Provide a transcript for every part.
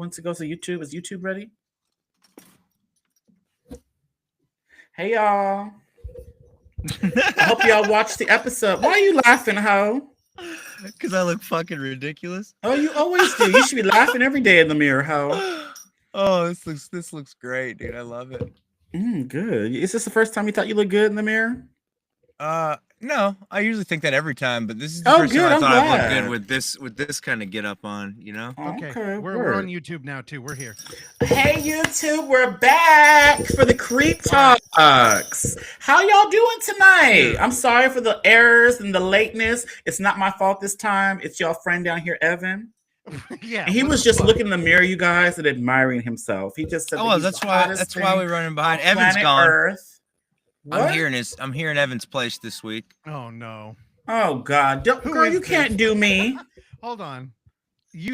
once it goes to YouTube. Is YouTube ready? Hey y'all. I hope y'all watched the episode. Why are you laughing, ho? Because I look fucking ridiculous. Oh, you always do. You should be laughing every day in the mirror, ho. Oh, this looks great, dude. I love it. Good. Is this the first time you thought you looked good in the mirror? No. I usually think that every time, but this is the first good. time I I'm thought I glad. looked good with this kind of get up on, you know? Okay. We're on YouTube now too. We're here. Hey YouTube, we're back for the Creep Talks. How y'all doing tonight? I'm sorry for the errors and the lateness. It's not my fault this time. It's y'all friend down here, Evan. Yeah. And he was just looking in the mirror, you guys, and admiring himself. He just said, that's why we're running behind. Evan's gone. Earth. What? I'm here in Evan's place this week. Oh no. Oh God, girl, you can't do me. Hold on.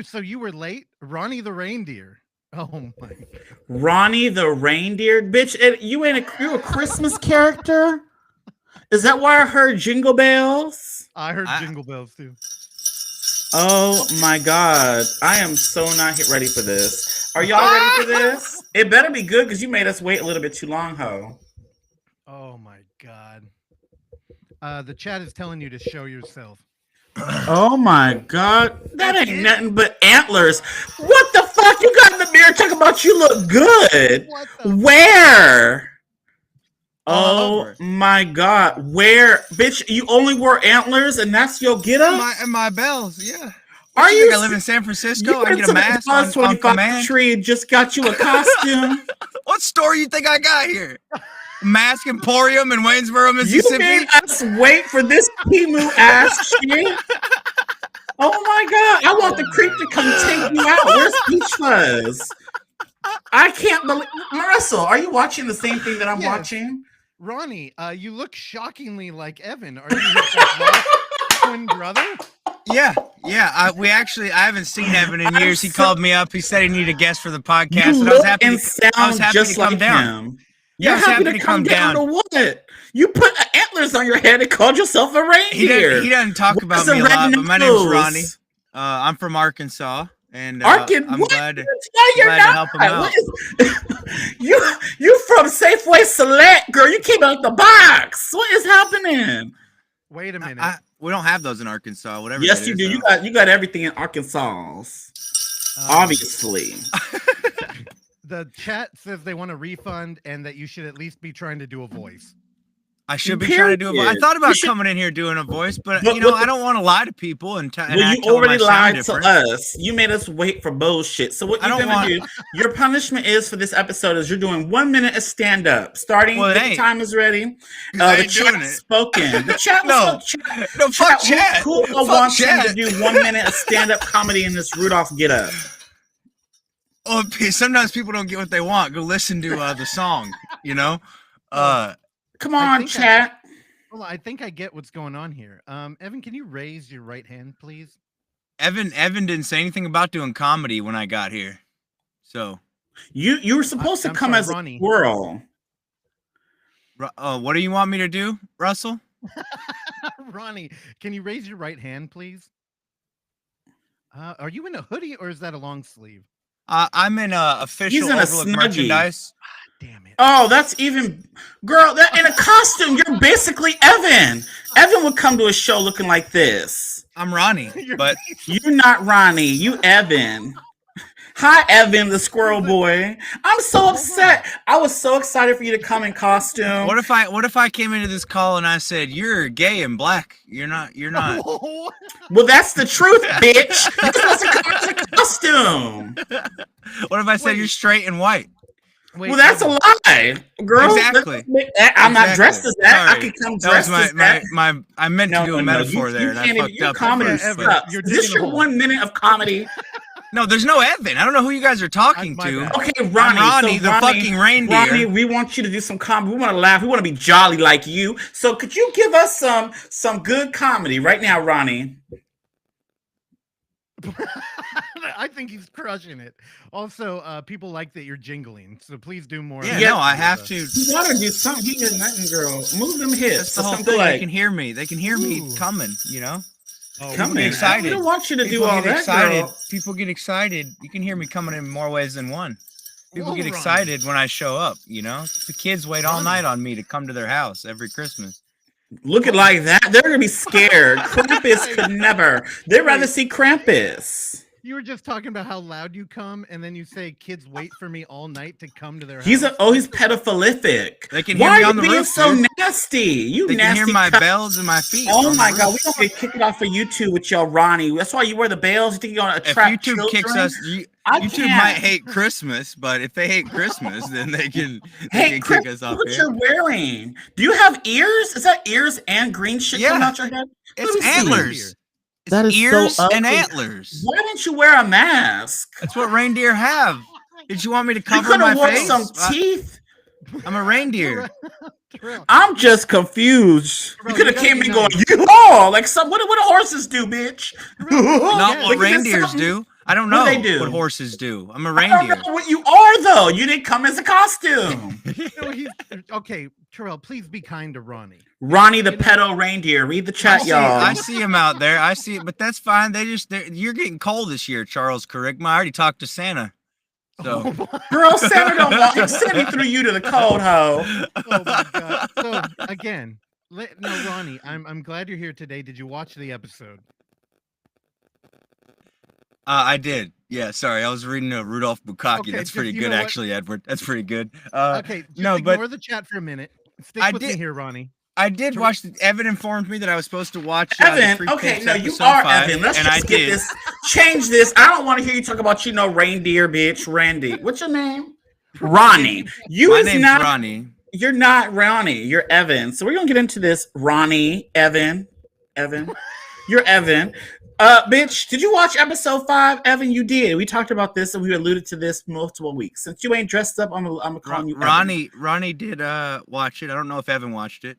So you were late, Ronnie the reindeer. Oh my. Ronnie the reindeer, bitch. You a Christmas character? Is that why I heard jingle bells? I heard jingle bells too. Oh my God, I am so not ready for this. Are y'all ready for this? It better be good because you made us wait a little bit too long, ho. Oh my God. The chat is telling you to show yourself. Oh my God. That ain't nothing but antlers. What the fuck? You got in the mirror talking about you look good. Where? Oh my God. Where? Bitch, you only wore antlers and that's your get up? My bells, yeah. Are you? I live in San Francisco. I get a mask on command. Tree and just got you a costume. What store you think I got here? Mask Emporium in Waynesboro, Mississippi. You made us wait for this Timu ass shit. Oh my God! I want the creep to come take me out. Where's Peach Fuzz? I can't believe. Marissa, are you watching the same thing that I'm watching? Ronnie, you look shockingly like Evan. Are you his twin brother? Yeah. I haven't seen Evan in years. He called me up. He said he needed a guest for the podcast, and I was happy to come down. You're happy to come down to what? You put antlers on your head and called yourself a reindeer. He doesn't talk about me a lot, but my name's Ronnie. I'm from Arkansas, and I'm glad to help him out. You from Safeway Select, girl? You came out the box. What is happening? Wait a minute. We don't have those in Arkansas. Whatever. Yes, you do. You got everything in Arkansas. Obviously. The chat says they want a refund and that you should at least be trying to do a voice. I should be trying to do a voice. I thought about coming in here doing a voice, but I don't want to lie to people and you already lied to us. You made us wait for bullshit. So what you're gonna do? Your punishment is for this episode is you're doing 1 minute of stand up. Starting when the time is ready. The chat spoken. The chat was fuck chat. Who wants him to do 1 minute of stand up comedy in this Rudolph get up? Oh, sometimes people don't get what they want. Go listen to the song, you know? Come on, chat. I think I get what's going on here. Evan, can you raise your right hand, please? Evan didn't say anything about doing comedy when I got here. So you were supposed to come as a squirrel. What do you want me to do, Russell? Ronnie, can you raise your right hand, please? Are you in a hoodie or is that a long sleeve? I'm in official Overlook merchandise. Damn it. Oh, that's even, girl, that in a costume, you're basically Evan. Evan would come to a show looking like this. I'm Ronnie, but you're not Ronnie, you Evan. Hi, Evan, the squirrel boy. I'm so upset. I was so excited for you to come in costume. What if I came into this call and I said, you're gay and black? You're not. Well, that's the truth, bitch. You're supposed to come in a costume. What if I said you're straight and white? Well, that's a lie, girl. Exactly. I'm not dressed as that. Sorry. I could come dressed as that. I meant to do a metaphor there, and I fucked up. Comedy sucks. Is this your 1 minute of comedy? No, there's no Evan. I don't know who you guys are talking to. Okay, Ronnie, the fucking reindeer. Ronnie, we want you to do some comedy. We want to laugh. We want to be jolly like you. So could you give us some good comedy right now, Ronnie? I think he's crushing it. Also, people like that you're jingling, so please do more. Yeah, no, I have to. You gotta do something. He got nothing, girl. Move them hips. That's the whole thing. They can hear me. They can hear me coming. You know. Come in. Excited. I don't want you to do all that, girl. People get excited. You can hear me coming in more ways than one. People get excited when I show up, you know? The kids wait all night on me to come to their house every Christmas. Look at like that. They're going to be scared. Krampus could never. They'd rather see Krampus. You were just talking about how loud you come, and then you say kids wait for me all night to come to their house. He's pedophilic. They can hear me on the roof. Why are you being so nasty? You they nasty. Can hear my bells and my feet. Oh my God, we don't get kicked off of YouTube with y'all, Ronnie. That's why you wear the bells. You think you're gonna attract if YouTube children? Kicks us, YouTube might hate Christmas, but if they hate Christmas, then they can kick us off. What you're wearing? Do you have ears? Is that ears and green shit coming out your head? It's antlers. That is ears so ugly. and antlers. Why didn't you wear a mask? That's what reindeer have. Did you want me to cover you my face? You could have worn some teeth. I'm a reindeer. I'm just confused. You could have came in going, like some. What do horses do, bitch? Not what reindeers do. I don't know what horses do. I'm a reindeer. I don't know what you are though. You didn't come as a costume. Okay, Terrell, please be kind to Ronnie. Ronnie the pedo reindeer. Read the chat, y'all. I see him out there. I see it, but that's fine. You're getting cold this year, Charles Kerigma. I already talked to Santa. So, girl, Santa don't want him. Send me through you to the cold hoe. Oh my God. So again, Ronnie, I'm glad you're here today. Did you watch the episode? I did. Yeah, sorry. I was reading Rudolph Bukkake. Okay, that's pretty good, actually, Edward. That's pretty good. Okay, ignore the chat for a minute. Stick with me here, Ronnie. I did watch. Evan informed me that I was supposed to watch. Evan, okay, no, you are 5, Evan. Let's just get this. Change this. I don't want to hear you talk about reindeer, bitch. Randy, what's your name? Ronnie. My name's not Ronnie. You're not Ronnie. You're Evan. So we're gonna get into this. Ronnie, Evan. You're Evan. Bitch, did you watch episode 5? Evan, you did. We talked about this and we alluded to this multiple weeks. Since you ain't dressed up, I'm gonna call you Evan. Ronnie did watch it. I don't know if Evan watched it.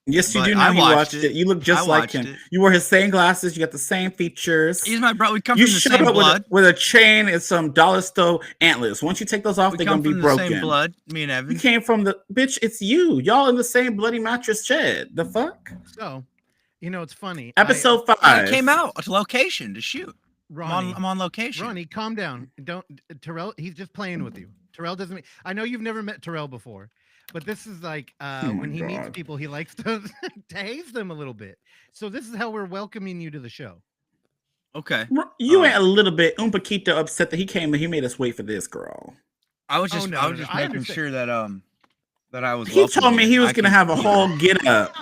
Yes, you do know he watched it. You look just like him. It. You wore his same glasses. You got the same features. He's my brother. We come from the same blood. With a chain and some dollar store antlers. Once you take those off, they're gonna be broken. Same blood. Me and Evan. You came from the bitch. It's you. Y'all in the same bloody mattress shed. The fuck. So, it's funny. Episode 5. I came out to location to shoot. Ronnie, I'm on location. Ronnie, calm down. Terrell. He's just playing with you. Terrell doesn't. I know you've never met Terrell before. But this is like when he meets people, he likes to haze them a little bit. So this is how we're welcoming you to the show. Okay. You ain't a little bit Umpakito upset that he came and he made us wait for this, girl. I was just making sure that that I was. He told me he was gonna have a whole get up.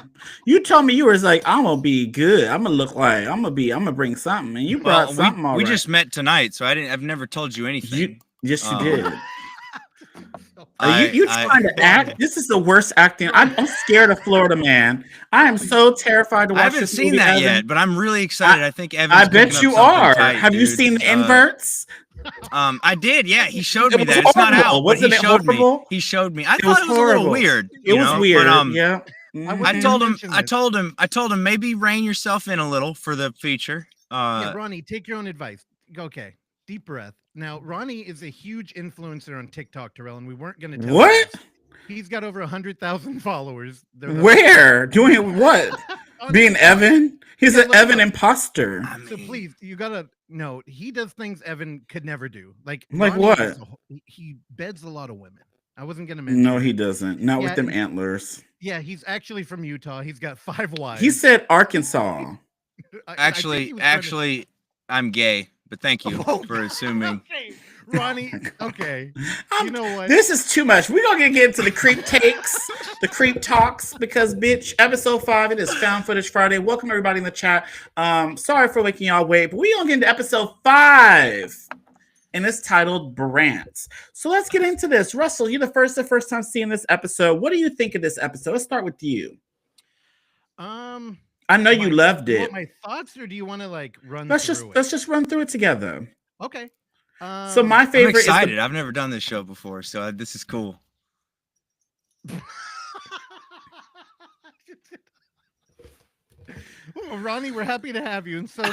You told me you was like, I'm gonna be good. I'm gonna look like I'm gonna bring something, and you brought something. We just met tonight, so I've never told you anything. Yes, you did. You trying to act? This is the worst acting. I'm scared of Florida Man. I am so terrified to watch. I haven't seen that yet, but I'm really excited. I think Evan's I bet you are. Have you seen the inverts? I did. Yeah, he showed me that. It's not out. Wasn't it horrible? He showed me. I thought it was a little weird. It was weird. But, yeah. I told him maybe rein yourself in a little for the feature. Ronnie, take your own advice. Okay. Deep breath. Now, Ronnie is a huge influencer on TikTok, Terrell, and we weren't going to tell what? He's got over 100,000 followers. Where? Doing what? Being Evan? He's an Evan imposter. So please, you got to know, he does things Evan could never do. Like what? He beds a lot of women. I wasn't going to mention. No, he doesn't. Not with them antlers. Yeah, he's actually from Utah. He's got 5 wives. He said Arkansas. Actually, I'm gay. But thank you for assuming. Okay. Ronnie, okay. You know what? This is too much. We're going to get into the creep takes, the creep talks, because, bitch, episode 5, it is Found Footage Friday. Welcome, everybody in the chat. Sorry for making y'all wait, but we're going to get into episode 5, and it's titled BRANDT. So let's get into this. Russell, you're the first time seeing this episode. What do you think of this episode? Let's start with you. I know you loved it. My thoughts, or do you want to run? Let's just run through it together. Okay. So my favorite. I'm excited. I've never done this show before, so this is cool. Well, Ronnie, we're happy to have you, and so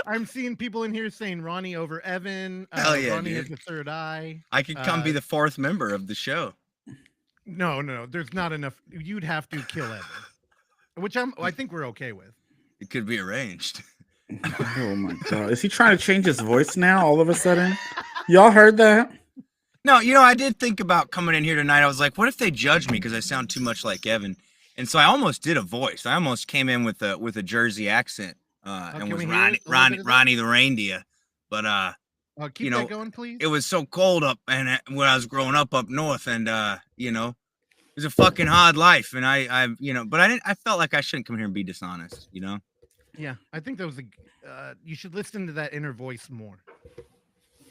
I'm seeing people in here saying Ronnie over Evan. Hell yeah, Ronnie dude. has the third eye. I could come be the 4th member of the show. No, there's not enough. You'd have to kill Evan, which I think we're okay with. It could be arranged. Oh my god. Is he trying to change his voice now all of a sudden? Y'all heard that? No, you know, I did think about coming in here tonight. I was like, what if they judge me because I sound too much like Evan? And so I almost did a voice. I almost came in with a Jersey accent and was Ronnie the reindeer. But keep you know, that going, please. it was so cold up and when I was growing up north, and you know, it was a fucking hard life. And I you know, but I felt like I shouldn't come here and be dishonest, you know? Yeah, I think that was you should listen to that inner voice more.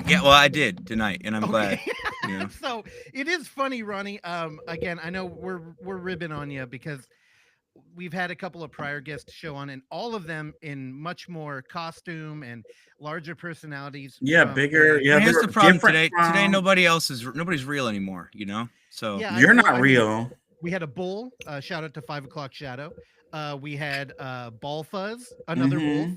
Yeah, well, I did tonight, and I'm glad. You know? So it is funny, Ronnie. Again, I know we're ribbing on you because we've had a couple of prior guests show on, and all of them in much more costume and larger personalities. Yeah, bigger. Yeah, here's the problem today. Today, nobody's real anymore. You know, so yeah, you're not real. We had a bull. Shout out to 5 o'clock Shadow. We had Ball Fuzz, another wolf,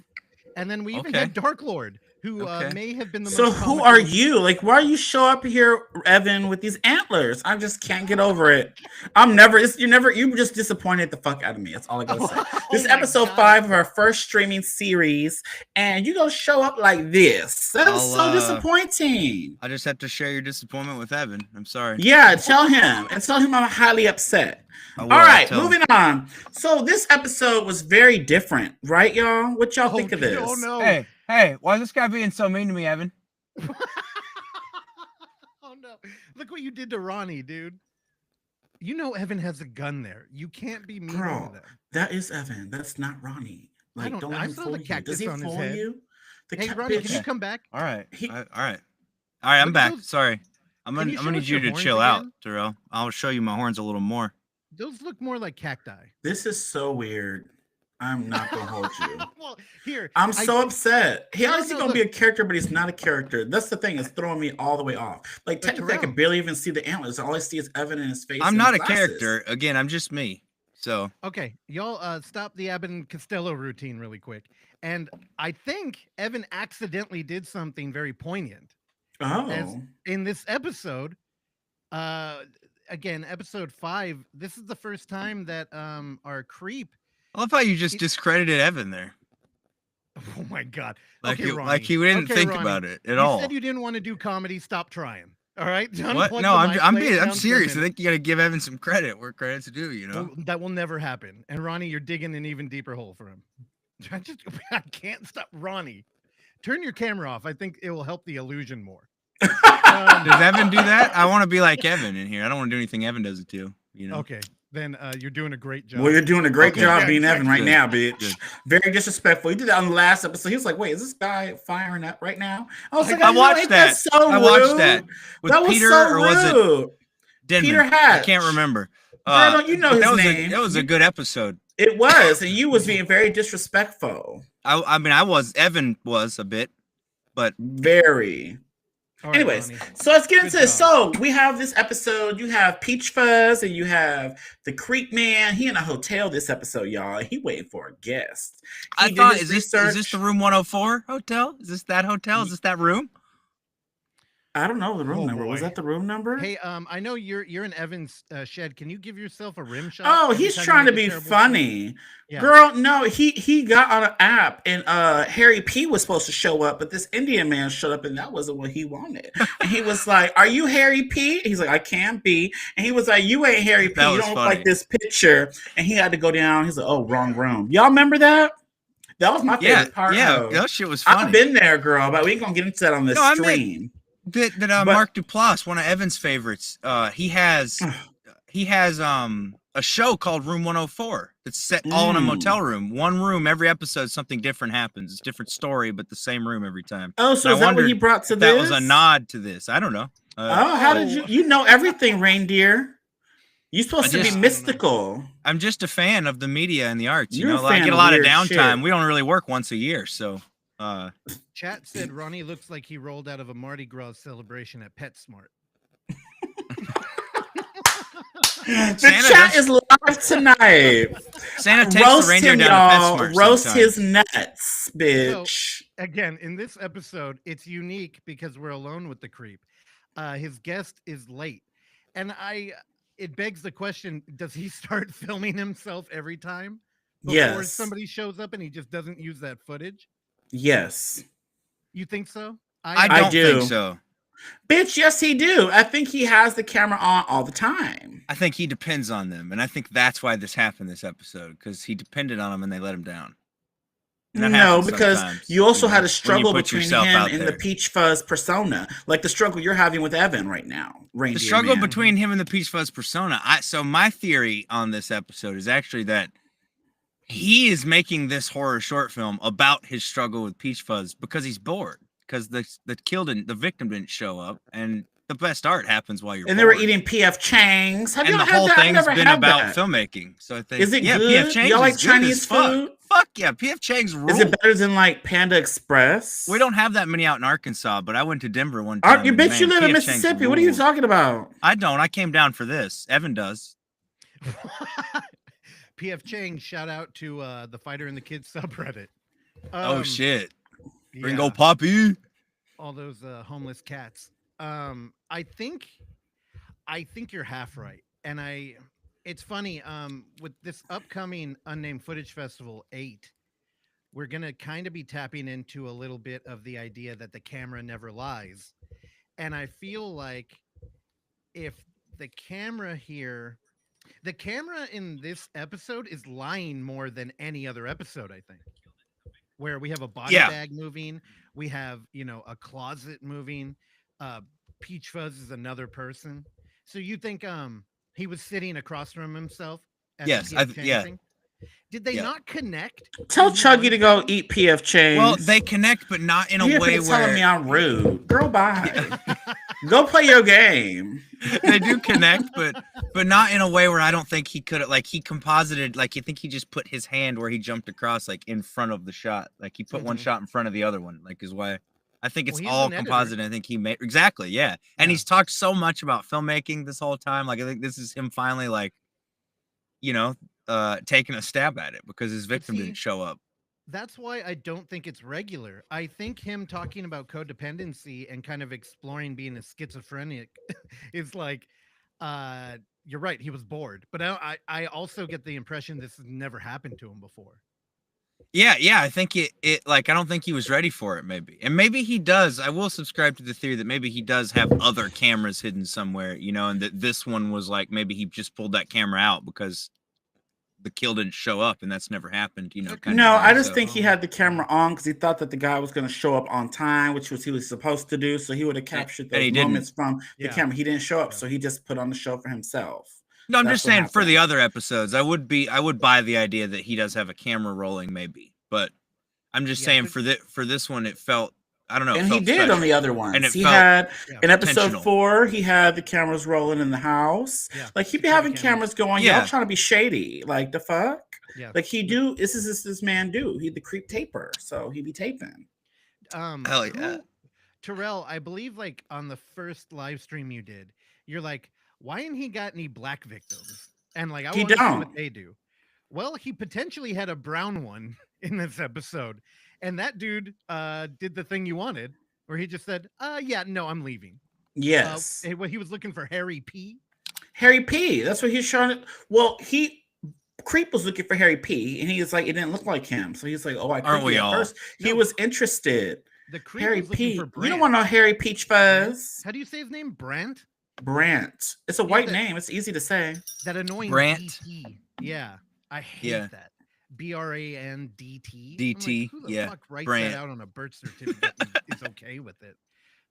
and then we even had Dark Lord, who may have been the most. So who are you? Like, why you show up here, Evan, with these antlers? I just can't get over it. You're just disappointed the fuck out of me. That's all I gotta say. This is episode 5 of our first streaming series, and you gonna show up like this. That is so disappointing. I just have to share your disappointment with Evan. I'm sorry. Yeah, tell him I'm highly upset. All right, moving on. So this episode was very different, right, y'all? What y'all think of this? Oh no. Hey, why is this guy being so mean to me, Evan? Oh no. Look what you did to Ronnie, dude. You know Evan has a gun there. You can't be mean to them. That is Evan. That's not Ronnie. Like, don't let him fool you. Does he fool you? Hey, Ronnie, can you come back? All right. All right, I'm back. Sorry. I'm gonna need you to chill out, Terrell. I'll show you my horns a little more. Those look more like cacti. This is so weird. I'm not gonna hold you. Well, here. I'm so upset. He honestly gonna be a character, but he's not a character. That's the thing. It's throwing me all the way off. Like, technically, I can barely even see the antlers. All I see is Evan in his face. I'm not a character. Again, I'm just me. So okay, y'all stop the Abbott and Costello routine really quick. And I think Evan accidentally did something very poignant. Oh. In this episode, again, episode 5, this is the first time that our creep. I love how you just discredited Evan there. Oh my god! Like you didn't think Ronnie, about it at all. You said you didn't want to do comedy. Stop trying. All right. What? No, I'm serious. I think you got to give Evan some credit where credit's due. You know. Well, that will never happen. And Ronnie, you're digging an even deeper hole for him. I can't stop. Ronnie, turn your camera off. I think it will help the illusion more. Does Evan do that? I want to be like Evan in here. I don't want to do anything Evan does it too. You know. Okay. Then you're doing a great job. Well, you're doing a great job being Evan right now, bitch. Good. Very disrespectful. You did that on the last episode. He was like, "Wait, is this guy firing up right now?" I was like, "I watched that. So I watched that with Peter, or was it Denman? Peter Hatch. I can't remember. Don't you know his name? That was a good episode. It was, and you was being very disrespectful. I mean, Evan was a bit, but very. Right, anyways, Ronnie. So let's get into this. So we have this episode. You have Peach Fuzz and you have the Creep Man. He in a hotel this episode, y'all. He waiting for a guest. I thought, is this the room 104 hotel? Is this that hotel? Is this that room? I don't know the room number. Boy. Was that the room number? Hey, I know you're in Evan's shed. Can you give yourself a rim shot? Oh, he's trying to be funny. Yeah. Girl, no, he got on an app and Harry P was supposed to show up, but this Indian man showed up and that wasn't what he wanted. And he was like, "Are you Harry P?" He's like, "I can't be." And he was like, "You ain't Harry P. You don't look like this picture." And he had to go down. He's like, "Oh, wrong room." Y'all remember that? That was my favorite part. Yeah, that shit was funny. I've been there, girl, but we ain't gonna get into that on this stream. That Mark Duplass, one of Evan's favorites, he has a show called Room 104 that's set all in a motel room. One room, every episode, something different happens. It's a different story, but the same room every time. Oh, so is that what he brought to this? That was a nod to this. I don't know. How did you know everything, reindeer? You're supposed to be mystical. I'm just a fan of the media and the arts. You know, I get a lot of downtime. Shit. We don't really work once a year, so. Chat said Ronnie looks like he rolled out of a Mardi Gras celebration at PetSmart. The chat is live tonight. Santa takes the reindeer down to PetSmart. Roast his nuts, bitch. So, again, in this episode, it's unique because we're alone with the creep. His guest is late, and it begs the question: does he start filming himself every time? before Yes. somebody shows up and he just doesn't use that footage? Yes. You think so? I I don't do. think so. Bitch, yes, he do. I think he has the camera on all the time. I think he depends on them, and I think that's why this happened this episode, because he depended on them and they let him down. And that No, happens because sometimes, you also know, had a when you struggle put between yourself him out and the there. Peach Fuzz persona, like the struggle you're having with Evan right now. The Reindeer struggle Man. between him and the Peach Fuzz persona. So my theory on this episode is actually that he is making this horror short film about his struggle with Peach Fuzz because he's bored. Because the victim didn't show up, and the best art happens while you're And bored. they were eating P.F. Chang's. Have And y'all the had whole that? I've thing's never been had about that. filmmaking. So I think Is it yeah, good? P.F. Chang's Y'all like is good Chinese as fuck. food? Fuck yeah, P.F. Chang's rule. Is it better than like Panda Express? We don't have that many out in Arkansas, but I went to Denver one time. You bitch, you live in P.F. Chang's Mississippi. What are you rules. talking about? I don't. I came down for this. Evan does. PF Chang, shout out to the Fighter and the Kids subreddit. Oh shit. Ringo yeah, Poppy. all those homeless cats. I think you're half right, and it's funny. With this upcoming Unnamed Footage Festival 8, we're gonna kind of be tapping into a little bit of the idea that the camera never lies, and I feel like if the camera in this episode is lying more than any other episode, I think. Where we have a body bag moving, we have, a closet moving, Peach Fuzz is another person. So you think he was sitting across from himself? Yes, Did they not connect? Tell Chuggy to go eat P.F. Chang's. Well, they connect, but not in a way where telling me I'm rude. Girl, bye. Go play your game. They do connect, but not in a way where I don't think he could have, like, he composited, like, you think he just put his hand where he jumped across, like, in front of the shot. Like, he put one shot in front of the other one, like, is why I think it's all composited. I think he made, exactly, yeah. And he's talked so much about filmmaking this whole time. Like, I think this is him finally, like, taking a stab at it because his victim didn't show up. That's why I don't think it's regular. I think him talking about codependency and kind of exploring being a schizophrenic is like, you're right, he was bored. But I also get the impression this has never happened to him before. Yeah, I think it like, I don't think he was ready for it, maybe. And maybe he does. I will subscribe to the theory that maybe he does have other cameras hidden somewhere, and that this one was like, maybe he just pulled that camera out because the kill didn't show up, and that's never happened, No, I just think he had the camera on because he thought that the guy was going to show up on time, which was he was supposed to do. So he would have captured those moments from the camera. He didn't show up, so he just put on the show for himself. No, I'm just saying for the other episodes, I would buy the idea that he does have a camera rolling, maybe. But I'm just saying for this one, it felt, I don't know. And he did on the other ones. And he had in episode 4, he had the cameras rolling in the house. Yeah. Like he'd be having cameras going. Y'all trying to be shady. Like the fuck. Yeah. Like he do. This is this man do. He the creep taper. So he be taping. Hell yeah. Terrell, I believe like on the first live stream you did, you're like, why ain't he got any black victims? And like I want to see what they do. Well, he potentially had a brown one in this episode. And that dude did the thing you wanted, where he just said, yeah, no, I'm leaving. Yes. He was looking for Harry P. Harry P. That's what he's trying to. Well, Creep was looking for Harry P. And he was like, it didn't look like him. So he's like, oh, I aren't we all? First. He was interested. The Creep Harry was looking for P. BRANDT. You don't want no Harry Peach Fuzz. How do you say his name? BRANDT? BRANDT. It's a white name. It's easy to say. That annoying BRANDT. DT. Yeah. I hate that. BRANDT. DT. Like, who the fuck writes that out on a birth certificate is okay with it?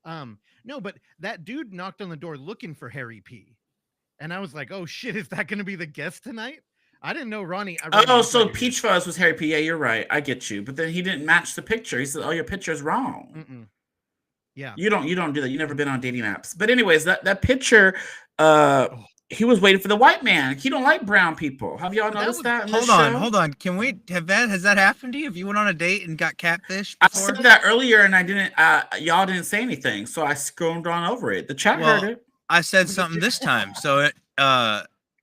No, but that dude knocked on the door looking for Harry P. And I was like, oh shit, is that going to be the guest tonight? I didn't know Ronnie. So Peach Fuzz was Harry P. Yeah, you're right. I get you. But then he didn't match the picture. He said, oh, your picture's wrong. Mm-mm. Yeah. You don't do that. You've never been on dating apps. But anyways, that picture, he was waiting for the white man. He don't like brown people. Have y'all noticed that? Hold on. Can we have that? Has that happened to you? If you went on a date and got catfished before? I said that earlier, and I didn't. Y'all didn't say anything, so I scrolled on over it. The chat heard it. I said something this time, so it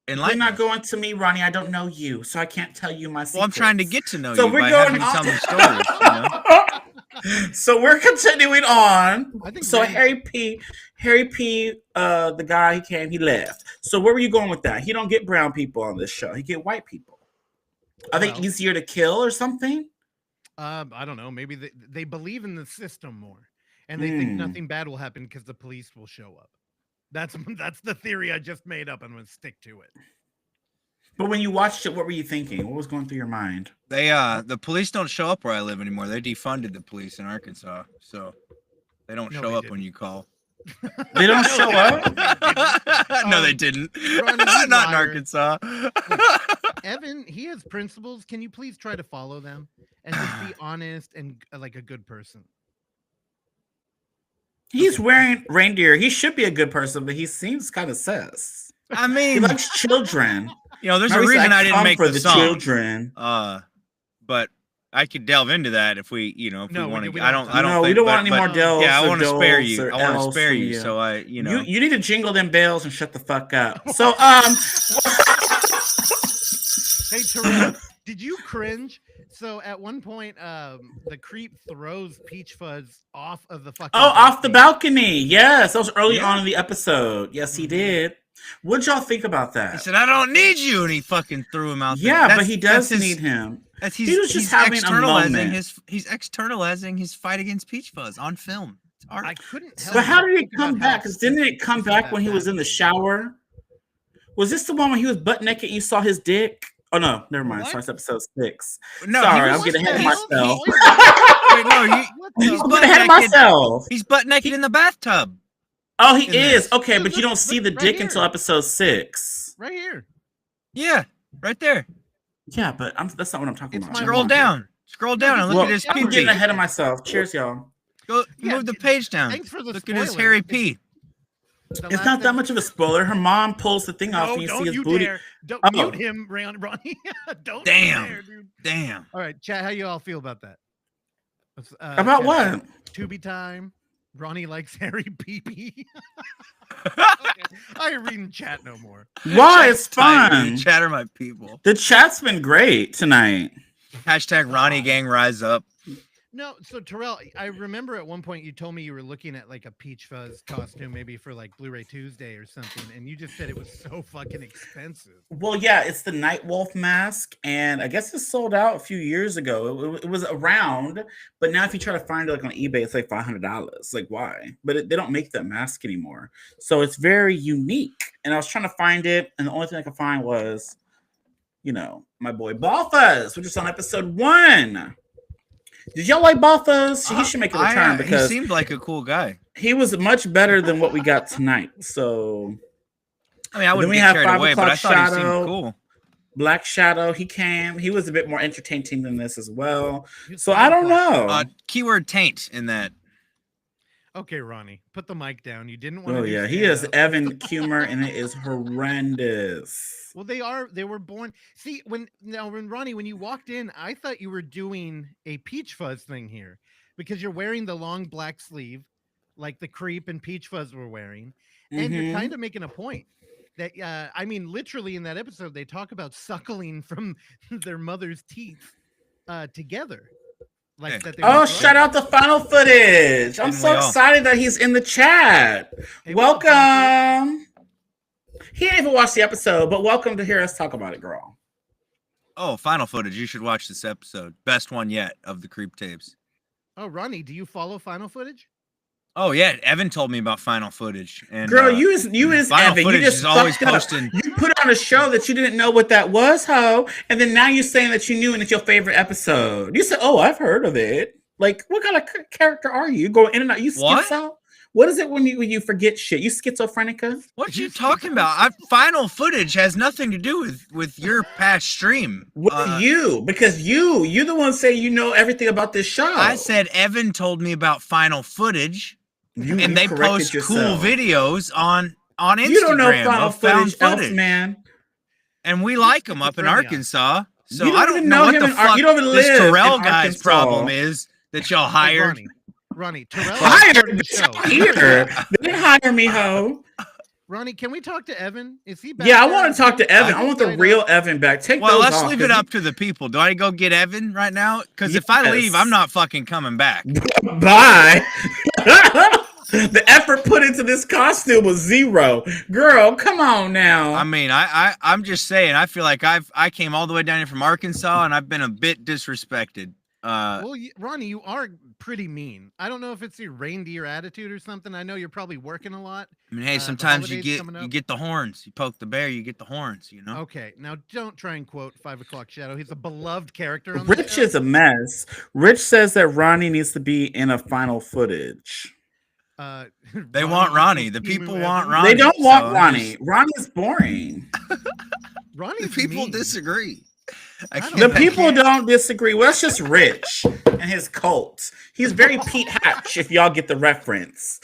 You're not going to me, Ronnie. I don't know you, so I can't tell you my secrets. Well, I'm trying to get to know so you we're by going having some stories. So we're continuing on. So Harry Harry P, the guy, he left. So where were you going with that? He don't get brown people on this show. He get white people. Are they easier to kill or something? I don't know. Maybe they believe in the system more, and they think nothing bad will happen because the police will show up. That's the theory I just made up. I'm going to stick to it. But when you watched it, what were you thinking? What was going through your mind? The police don't show up where I live anymore. They defunded the police in Arkansas, so they don't show up when you call. They don't show up? No, they didn't. Ronnie, not in Arkansas. Evan, he has principles. Can you please try to follow them and just be honest and like a good person? He's wearing reindeer. He should be a good person, but he seems kind of sus. I mean, he likes children. You know, there's a reason I didn't make for the song. Children. But I could delve into that if we, we want to. I don't. No, we don't want any more delves. Yeah, I want to spare you. I want to spare you. So you need to jingle them bells and shut the fuck up. So Hey Terrell, did you cringe? So at one point, the creep throws Peach Fuzz off of the fucking. Oh, off the balcony. Yes, that was early on in the episode. Yes, he did. What'd y'all think about that? He said, "I don't need you," and he fucking threw him out. Yeah, but he does need him. He was just having a moment. He's externalizing his fight against Peach Fuzz on film. It's art. I couldn't tell. But how did it come back? Because didn't it come back when he was in the shower? Was this the one when he was butt naked? You saw his dick? Oh no, never mind. Sorry, it's episode 6. No, sorry, I'm getting ahead of myself. Wait, no, he's butt ahead of myself. He's butt naked in the bathtub. Oh, he is. Okay, but you don't see the dick until episode 6. Right here. Yeah, right there. Yeah, but that's not what I'm talking about. Scroll down and look at his pee. I'm getting ahead of myself. Cheers, y'all. Go move the page down. Thanks for the look at his hairy pee. It's not that much of a spoiler. Her mom pulls the thing off and you see his booty. Don't mute him, Ronnie. Don't. Damn. Damn. All right, chat. How you all feel about that? About what? Tubi time. Ronnie likes hairy pee-pee. Okay. I ain't reading chat no more. Why? It's fun. Chat are my people. The chat's been great tonight. Hashtag Ronnie Gang Rise Up. No, so Terrell, I remember at one point you told me you were looking at like a Peach Fuzz costume, maybe for like Blu-ray Tuesday or something, and you just said it was so fucking expensive. Well, yeah, it's the Night Wolf mask, and I guess it sold out a few years ago. It was around, but now if you try to find it like on eBay, it's like $500. Like, why? But they don't make that mask anymore, so it's very unique. And I was trying to find it, and the only thing I could find was, my boy Balfuzz, which is on episode 1. Did y'all like Balfuzz? He should make a return because he seemed like a cool guy. He was much better than what we got tonight. So, I mean, I wouldn't get carried away, but I thought he seemed cool. Black Shadow, he came. He was a bit more entertaining than this as well. So I don't know. Keyword taint in that. Okay, Ronnie, put the mic down. You didn't want to. Oh yeah, he is Evan Kummer, and it is horrendous. Well, they were born. See, when Ronnie, when you walked in, I thought you were doing a Peach Fuzz thing here because you're wearing the long black sleeve, like the Creep and Peach Fuzz were wearing, and you're kind of making a point that I mean, literally in that episode, they talk about suckling from their mother's teeth together. Like that shout out the final footage. I'm so excited that he's in the chat. Hey, welcome. He didn't even watch the episode, but welcome to hear us talk about it, girl. Oh, final footage. You should watch this episode. Best one yet of the Creep tapes. Oh, Ronnie, do you follow final footage? Oh yeah, Evan told me about final footage. And girl, you is Evan. You just always posting. You put on a show that you didn't know what that was, ho, and then now you're saying that you knew and it's your favorite episode. You said, "Oh, I've heard of it." Like, what kind of character are you? Going in and out. You schizo? What is it when you forget shit? You schizophrenica? What are you talking about? Final footage has nothing to do with your past stream. With you, because you're the one saying you know everything about this show. I said Evan told me about final footage. And they post cool videos on Instagram. You don't know final footage, man. And we like them up in Arkansas. So I don't know what the fuck this Terrell guy's problem is that y'all hired. Ronnie, Terrell hired here. They didn't hire me, ho. Ronnie, can we talk to Evan? Is he back? Yeah, I want to talk to Evan. I want the real Evan back. Let's leave it up to the people. Do I go get Evan right now? Because if I leave, I'm not fucking coming back. Bye. The effort put into this costume was zero. Girl, come on now. I mean, I'm just saying. I feel like I came all the way down here from Arkansas, and I've been a bit disrespected. Well, Ronnie, you are pretty mean. I don't know if it's your reindeer attitude or something. I know you're probably working a lot. I mean, hey, the sometimes you holidays coming up. get the horns. You poke the bear, you get the horns. You know. Okay, now don't try and quote 5 o'clock Shadow. He's a beloved character on the Rich show. is a mess. Rich says that Ronnie needs to be in a final footage. They want Ronnie. The people want Ronnie. They don't want so Ronnie. Ronnie's boring. Ronnie's The people mean. disagree. The people don't disagree. Well, that's just Rich and his cult. He's very Pete Hatch, if y'all get the reference.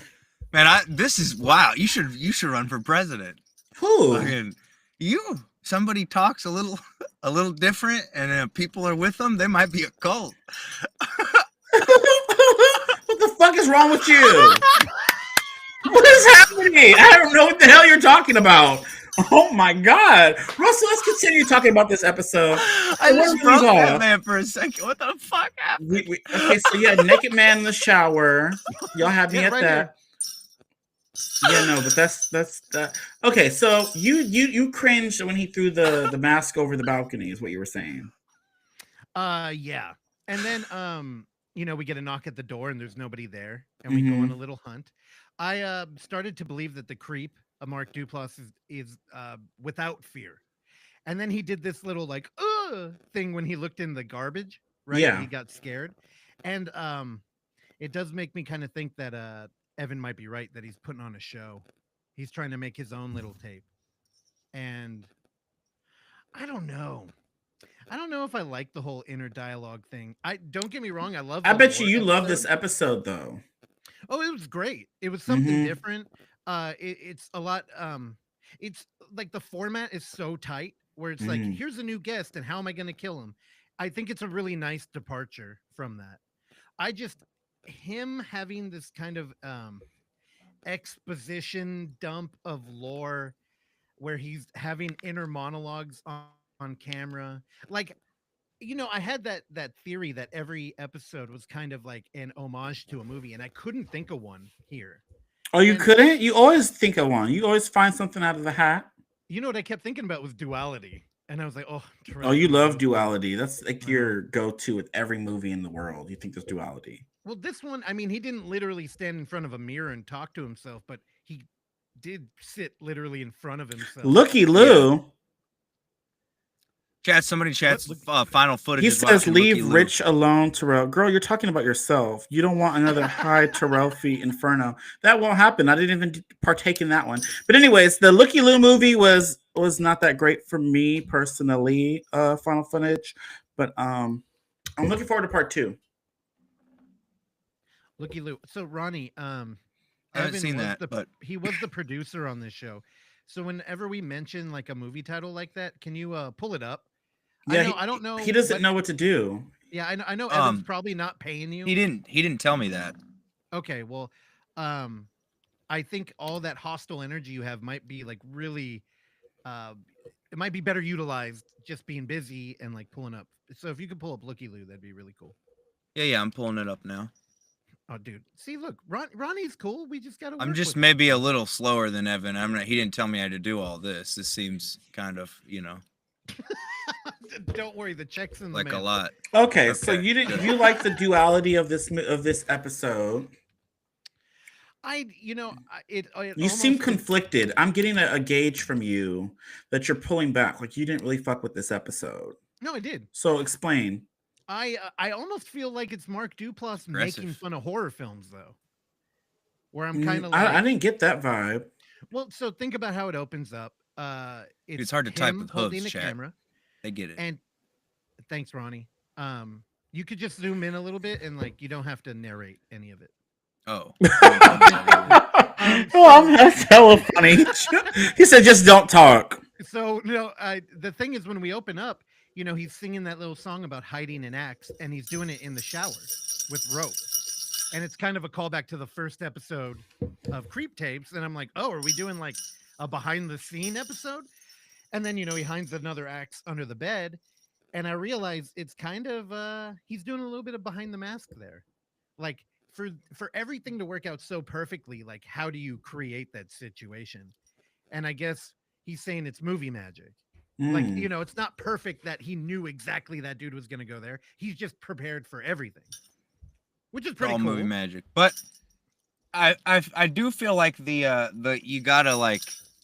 Man, this is wow. You should run for president. Who? Fucking, you. Somebody talks a little different, and people are with them. They might be a cult. What the fuck is wrong with you? What is happening? I don't know what the hell you're talking about. Oh my God, Russell, let's continue talking about this episode. I just broke that man for a second. What the fuck happened? Okay, so yeah, naked man in the shower. Y'all have me at right that. Yeah, no, but that's okay. So you cringed when he threw the mask over the balcony, is what you were saying. Yeah, and then we get a knock at the door and there's nobody there, and we go on a little hunt. I started to believe that the creep, Mark Duplass, is without fear, and then he did this little like thing when he looked in the garbage, right? Yeah, he got scared, and it does make me kind of think that Evan might be right, that he's putting on a show. He's trying to make his own little tape, and I don't know if I like the whole inner dialogue thing. I don't get me wrong, I love. I bet you love this episode though. Oh, it was great. It was something different. It's a lot. It's like the format is so tight where it's like, here's a new guest, and how am I going to kill him? I think it's a really nice departure from that. Him having this kind of exposition dump of lore where he's having inner monologues on camera, like, I had that theory that every episode was kind of like an homage to a movie, and I couldn't think of one here. Oh, you couldn't? You always think of one. You always find something out of the hat. You know what I kept thinking about was Duality, and I was like, oh, Terrell, oh, you love Duality. That's like your go-to with every movie in the world. You think there's Duality. Well, this one, I mean, he didn't literally stand in front of a mirror and talk to himself, but he did sit literally in front of himself. Looky Lou. Yeah. Chat, somebody chats final footage. He says, leave Rich alone, Terrell. Girl, you're talking about yourself. You don't want another high Terrell feet Inferno. That won't happen. I didn't even partake in that one. But anyways, the Looky Lou movie was not that great for me personally, final footage. But I'm looking forward to part 2. Looky Lou. So Ronnie, I haven't seen that, but he was the producer on this show. So whenever we mention like a movie title like that, can you pull it up? Yeah, I don't know. He doesn't know what to do. Yeah, I know. Evan's probably not paying you. He didn't tell me that. Okay, well, I think all that hostile energy you have might be like really, it might be better utilized just being busy and like pulling up. So if you could pull up Looky Lou, that'd be really cool. Yeah, I'm pulling it up now. Oh, dude. See, look, Ronnie's cool. We just gotta. I'm just maybe a little slower than Evan. He didn't tell me I had to do all this. This seems kind of, Don't worry, the check's in the like mail. a lot. Okay, so you like the duality of this episode? You seem conflicted. I'm getting a gauge from you that you're pulling back. Like you didn't really fuck with this episode. No, I did. So explain. I almost feel like it's Mark Duplass making fun of horror films, though. Where I'm kind of like, I didn't get that vibe. Well, so think about how it opens up. It's hard to type with hooves, chat. Camera. They get it. And thanks, Ronnie. You could just zoom in a little bit and like you don't have to narrate any of it. Oh. That's hella funny. He said, just don't talk. So no, the thing is when we open up, he's singing that little song about hiding an axe, and he's doing it in the shower with rope. And it's kind of a callback to the first episode of Creep Tapes. And I'm like, oh, are we doing like a behind the scene episode? And then, he hides another axe under the bed. And I realize it's kind of, he's doing a little bit of behind the mask there. Like for everything to work out so perfectly, like how do you create that situation? And I guess he's saying it's movie magic. Like, Mm. you know, it's not perfect that he knew exactly that dude was going to go there. He's just prepared for everything, which is pretty all cool. movie magic. But I do feel like the you gotta like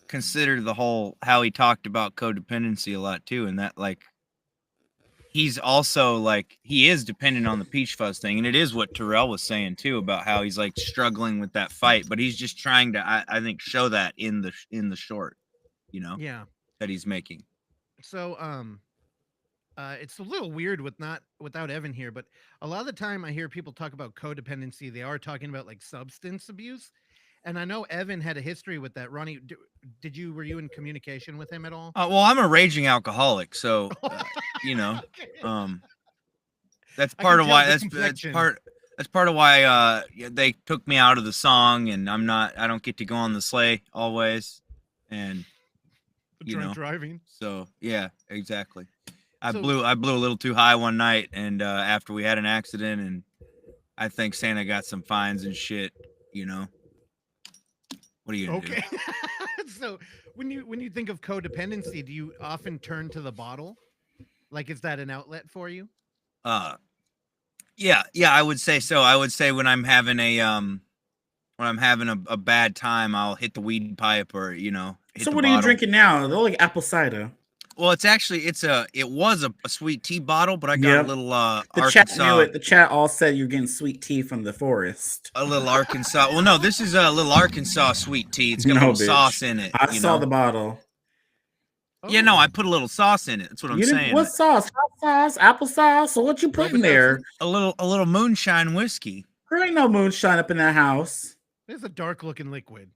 consider the whole how he talked about codependency a lot too, and that like he's also like he is dependent on the peach fuzz thing, and it is what Terrell was saying too about how he's like struggling with that fight, but he's just trying to I think show that in the short, you know, Yeah. that he's making. So it's a little weird without Evan here, but a lot of the time I hear people talk about codependency, they are talking about like substance abuse. And I know Evan had a history with that. Ronnie, were you in communication with him at all? Well, I'm a raging alcoholic, so you know, Okay. that's I part can of tell why the that's complexion. part of why they took me out of the song, and I don't get to go on the sleigh always, and you know, Driving. so yeah, exactly. I So- blew a little too high one night, and after we had an accident, and I think Santa got some fines and shit. You know, what are you gonna do? Okay. So when you think of codependency, do you often turn to the bottle? Like, is that an outlet for you? Yeah, I would say so. I would say when I'm having a bad time, I'll hit the weed pipe or, you know, hit So the what are you bottle. drinking now? They're like apple cider. Well, it was a sweet tea bottle, but I got Yep. a little The chat Arkansas. knew it. The chat all said you're getting sweet tea from the forest. A little Arkansas. Well, no, this is a little Arkansas sweet tea. It's got a No, little bitch. sauce in it. I you saw know? the bottle. Yeah, no, Oh. I put a little sauce in it. That's what I'm saying. What sauce? Hot sauce? Applesauce? So what you put in there? A little moonshine whiskey. There ain't no moonshine up in that house. It's a dark looking liquid.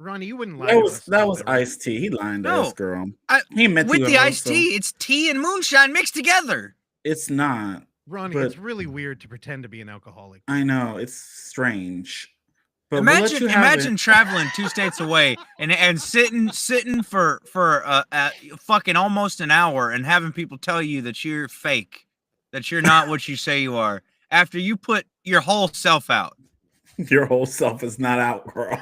Ronnie, you wouldn't lie to us That about was that, right? iced tea. He lying to No. us, girl. I- He meant With to the also. iced tea, it's tea and moonshine mixed together. It's not. Ronnie, But- it's really weird to pretend to be an alcoholic. I know it's strange. But we'll let you have Imagine it. traveling 2 states away and sitting for fucking almost an hour and having people tell you that you're fake, that you're not what you say you are after you put your whole self out. Your whole self is not out, girl.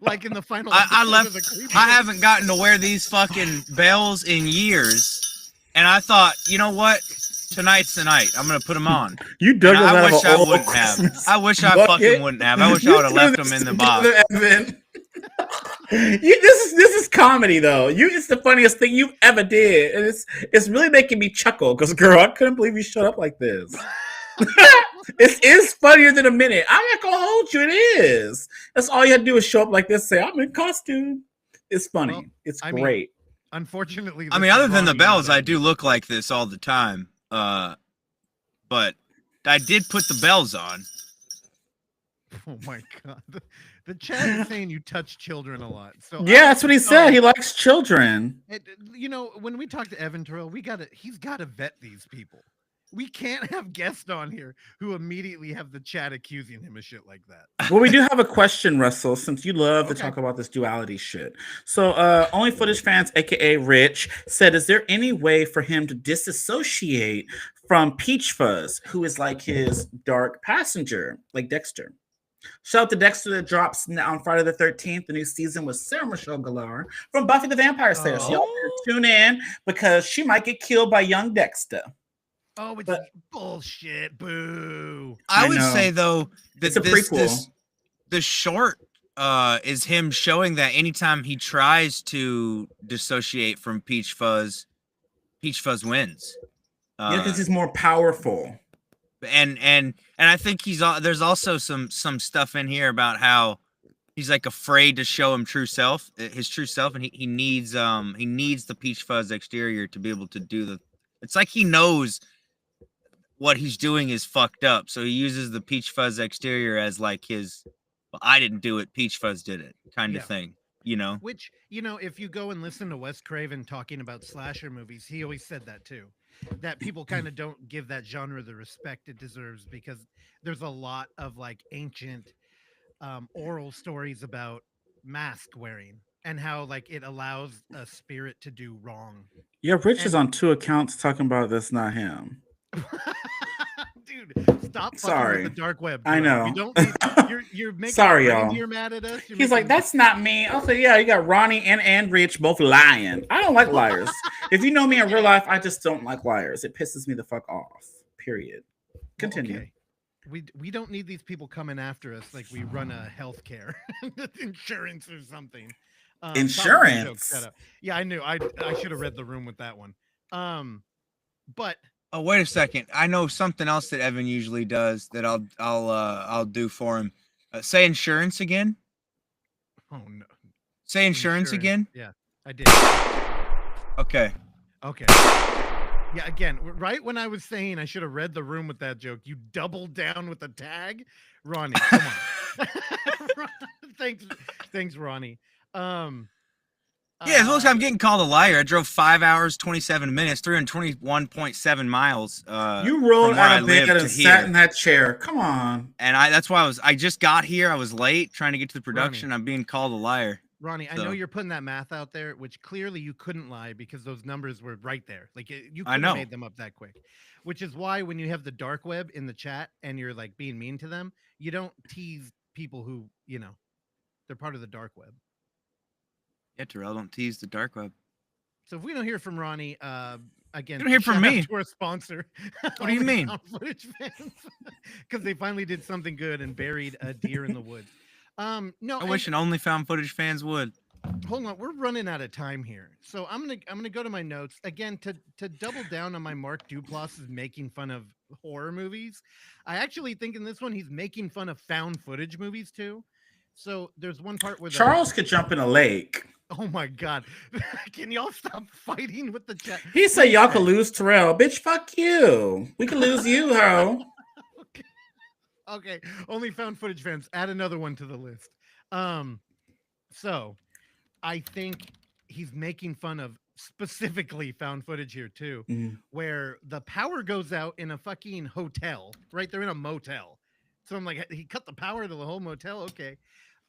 Like in the final I episode left. of the Creepy I haven't gotten to wear these fucking bells in years, and I thought, you know what? Tonight's the night. I'm gonna put them on. You dug And those I out of wish an I old wouldn't have. Christmas I wish I bucket. fucking wouldn't have. I wish I You would have two left this them in the box. together, Evan. This is comedy though. It's the funniest thing you've ever did, and it's really making me chuckle because, girl, I couldn't believe you showed up like this. It is funnier than a minute. I'm not gonna hold you. It is. That's all you had to do is show up like this. Say I'm in costume. It's funny. Well, it's I mean, great. Unfortunately, I this mean, is other than the Ronnie, bells, not I do look like this all the time. But I did put the bells on. Oh my god. The chat is saying you touch children a lot. So Yeah, that's what he said. He likes children. you know, when we talk to Evan Terrell, he's gotta vet these people. We can't have guests on here who immediately have the chat accusing him of shit like that. Well, we do have a question, Russell, since you love to Okay. talk about this duality shit. So, Only Footage Fans, aka Rich, said, is there any way for him to disassociate from Peach Fuzz, who is like his dark passenger, like Dexter? Shout out to Dexter that drops on Friday the 13th. The new season with Sarah Michelle Gellar from Buffy the Vampire Slayer. So y'all better tune in because she might get killed by young Dexter. Oh, it's bullshit. Boo. I I would know. say though that It's a prequel. the short is him showing that anytime he tries to dissociate from Peach Fuzz wins. Yeah, because he's more powerful. And I think there's also some stuff in here about how he's like afraid to show his true self, and he needs the Peach Fuzz exterior to be able to do it's like he knows what he's doing is fucked up, so he uses the Peach Fuzz exterior as like his, well, I didn't do it, Peach Fuzz did it kind of thing, you know. Which, you know, if you go and listen to Wes Craven talking about slasher movies, he always said that too. That people kind of don't give that genre the respect it deserves because there's a lot of like ancient oral stories about mask wearing and how like it allows a spirit to do wrong. Yeah, Rich is on 2 accounts talking about that's not him. Dude, Stop fucking Sorry. with the dark web. I Terrell. know. We don't need. You're making Sorry, y'all. reindeer mad at us. You're He's like, making- that's not me. I'll say, yeah, you got Ronnie and Rich both lying. I don't like liars. If you know me in real life, I just don't like liars. It pisses me the fuck off. Period. Continue. Okay. We don't need these people coming after us like we run a healthcare insurance or something. Insurance? Shut up. Yeah, I knew. I should have read the room with that one. But Oh, wait a second. I know something else that Evan usually does that I'll do for him. Say insurance again. oh no. Say insurance again. Yeah, I did. Okay. Okay. Yeah, again, right when I was saying I should have read the room with that joke, you doubled down with the tag. Ronnie, come on. Thanks, Ronnie. Yeah, as well as I'm getting called a liar. I drove 5 hours, 27 minutes, 321.7 miles. You rolled from where out of I bed live and to sat here. in that chair. Come on. And that's why I just got here. I was late trying to get to the production. Ronnie. I'm being called a liar. Ronnie, I So- know you're putting that math out there, which clearly you couldn't lie because those numbers were right there. Like you I couldn't know. have made them up that quick. Which is why when you have the dark web in the chat and you're like being mean to them, you don't tease people who, they're part of the dark web. Yeah, Terrell, don't tease the dark web. So if we don't hear from Ronnie, again, You don't hear from shout out me. to our sponsor. What do you mean? Because they finally did something good and buried a deer in the woods. No, I wish an only found footage fans would. hold on, we're running out of time here, so I'm gonna go to my notes again to double down on my Mark Duplass is making fun of horror movies. I actually think in this one he's making fun of found footage movies too. So there's one part where Charles could jump in a lake. Oh my god, can y'all stop fighting with the chat? He said y'all could lose Terrell. Bitch, fuck you. We could lose you, ho. Okay, only found footage fans. Add another one to the list. So I think he's making fun of specifically found footage here too, where the power goes out in a fucking hotel, right? They're in a motel. So I'm like, he cut the power to the whole motel. Okay.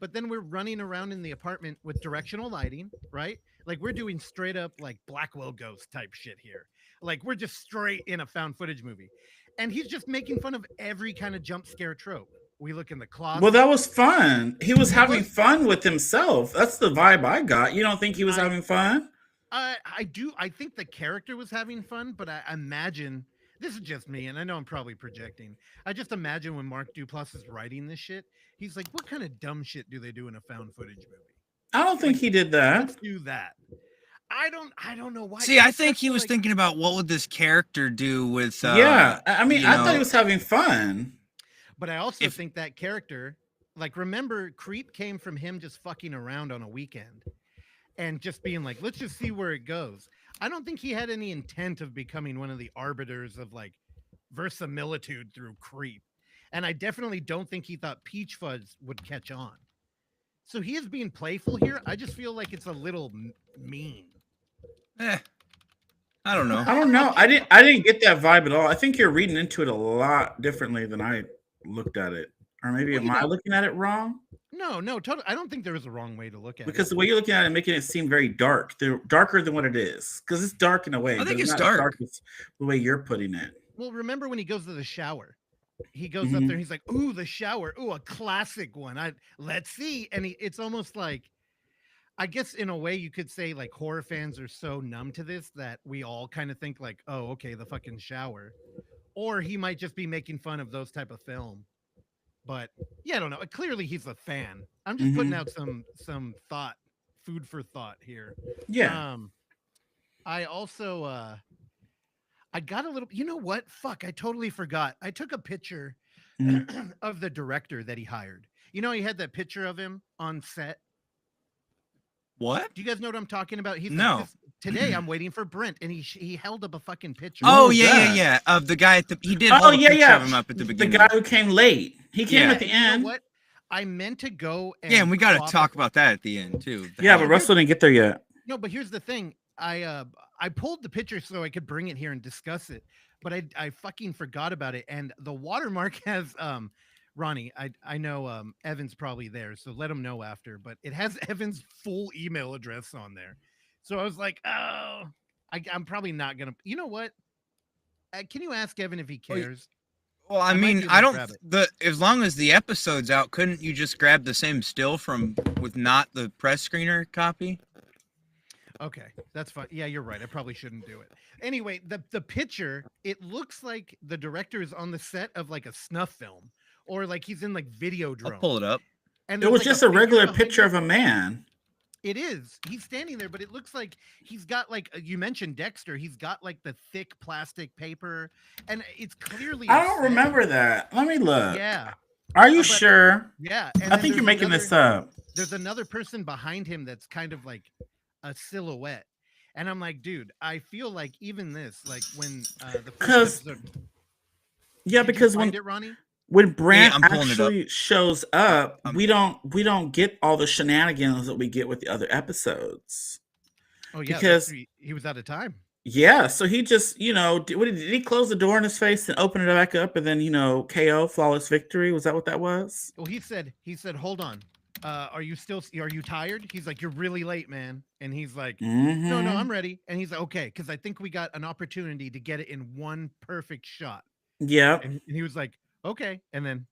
But then we're running around in the apartment with directional lighting, right? Like we're doing straight up like Blackwell Ghost type shit here. Like we're just straight in a found footage movie. And he's just making fun of every kind of jump scare trope. We look in the closet. Well, that was fun. He was having fun with himself. That's the vibe I got. You don't think he was having fun? I do. I think the character was having fun, but I imagine this is just me, and I know I'm probably projecting. I just imagine when Mark Duplass is writing this shit, he's like, "What kind of dumb shit do they do in a found footage movie?" I don't think he did that. Let's do that. I don't know why. See, I think he was thinking about what would this character do with. Yeah, I mean, I thought he was having fun. But I also think that character, like, remember, Creep came from him just fucking around on a weekend and just being like, let's just see where it goes. I don't think he had any intent of becoming one of the arbiters of like verisimilitude through Creep. And I definitely don't think he thought Peach Fuzz would catch on. So he is being playful here. I just feel like it's a little mean. I don't know. I don't know. I didn't get that vibe at all. I think you're reading into it a lot differently than I looked at it. Or maybe am I looking at it wrong? No, totally. I don't think there is a wrong way to look at it. Because the way you're looking at it, making it seem very dark. They're darker than what it is. Because it's dark in a way. I think but it's not dark. as the way you're putting it. Well, remember when he goes to the shower? He goes up there and he's like, ooh, the shower. Ooh, a classic one. Let's see. And it's almost like, I guess in a way you could say like horror fans are so numb to this that we all kind of think like, oh, okay, the fucking shower. Or he might just be making fun of those type of film. But yeah, I don't know. Clearly he's a fan. I'm just putting out some thought, food for thought here. Yeah. I also I got a little, you know what? Fuck, I totally forgot. I took a picture of the director that he hired. You know, he had that picture of him on set. What? Do you guys know what I'm talking about? He's No. like, today I'm waiting for Brent, and he held up a fucking picture. Oh was yeah, that? yeah. Of the guy he did. Oh hold a yeah, picture yeah. Of him up at the The beginning. guy who came late. He came Yeah. at the You know end. what? I meant to go and Yeah, and we got swap to talk it. about that at the end too. Yeah, but Russell didn't get there yet. No, but here's the thing. I pulled the picture so I could bring it here and discuss it, but I fucking forgot about it. And the watermark has Ronnie, I know Evan's probably there, so let him know after, but it has Evan's full email address on there. So I was like, oh, I'm probably not gonna. You know what? Can you ask Evan if he cares? Well, I might mean, be able I to don't. grab it. As long as the episode's out, couldn't you just grab the same still from with not the press screener copy? Okay, that's fine. Yeah, you're right. I probably shouldn't do it. Anyway, the picture, it looks like the director is on the set of like a snuff film, or like he's in like I'll Videodrome. pull it up. And It there's was like just a figure regular behind picture him. of a man. It is. He's standing there, but it looks like he's got like you mentioned Dexter. He's got like the thick plastic paper, and it's clearly. I a don't set. remember that. Let me look. Yeah. Are you But sure? yeah, and I then think you're there's making this another- up. There's another person behind him that's kind of like a silhouette, and I'm like, dude, I feel like even this, like when the 'Cause- first episode. Yeah, Did you because find it, Ronnie? when Brant I'm pulling it up. actually shows up, we don't get all the shenanigans that we get with the other episodes. Oh yeah, Because he was out of time. yeah, so he just did he close the door in his face and open it back up and then KO flawless victory? Was that what that was? Well, he said, hold on. Are you tired? He's like, you're really late, man. And he's like, no, I'm ready. And he's like, okay, because I think we got an opportunity to get it in one perfect shot. Yeah. And he was like, okay. And then,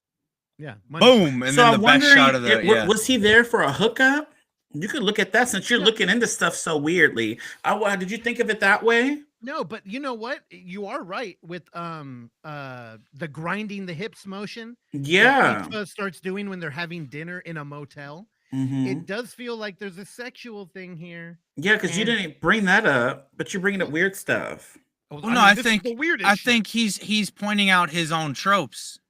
yeah. Boom. And so then I'm the best shot of wondering, was he there for a hookup? You could look at that since you're looking into stuff so weirdly. Did you think of it that way? No, but you know what? You are right with the grinding the hips motion. Yeah. That Peach starts doing when they're having dinner in a motel. Mm-hmm. It does feel like there's a sexual thing here. Yeah, because you didn't bring that up, but you're bringing up weird stuff. Well, no, I think he's pointing out his own tropes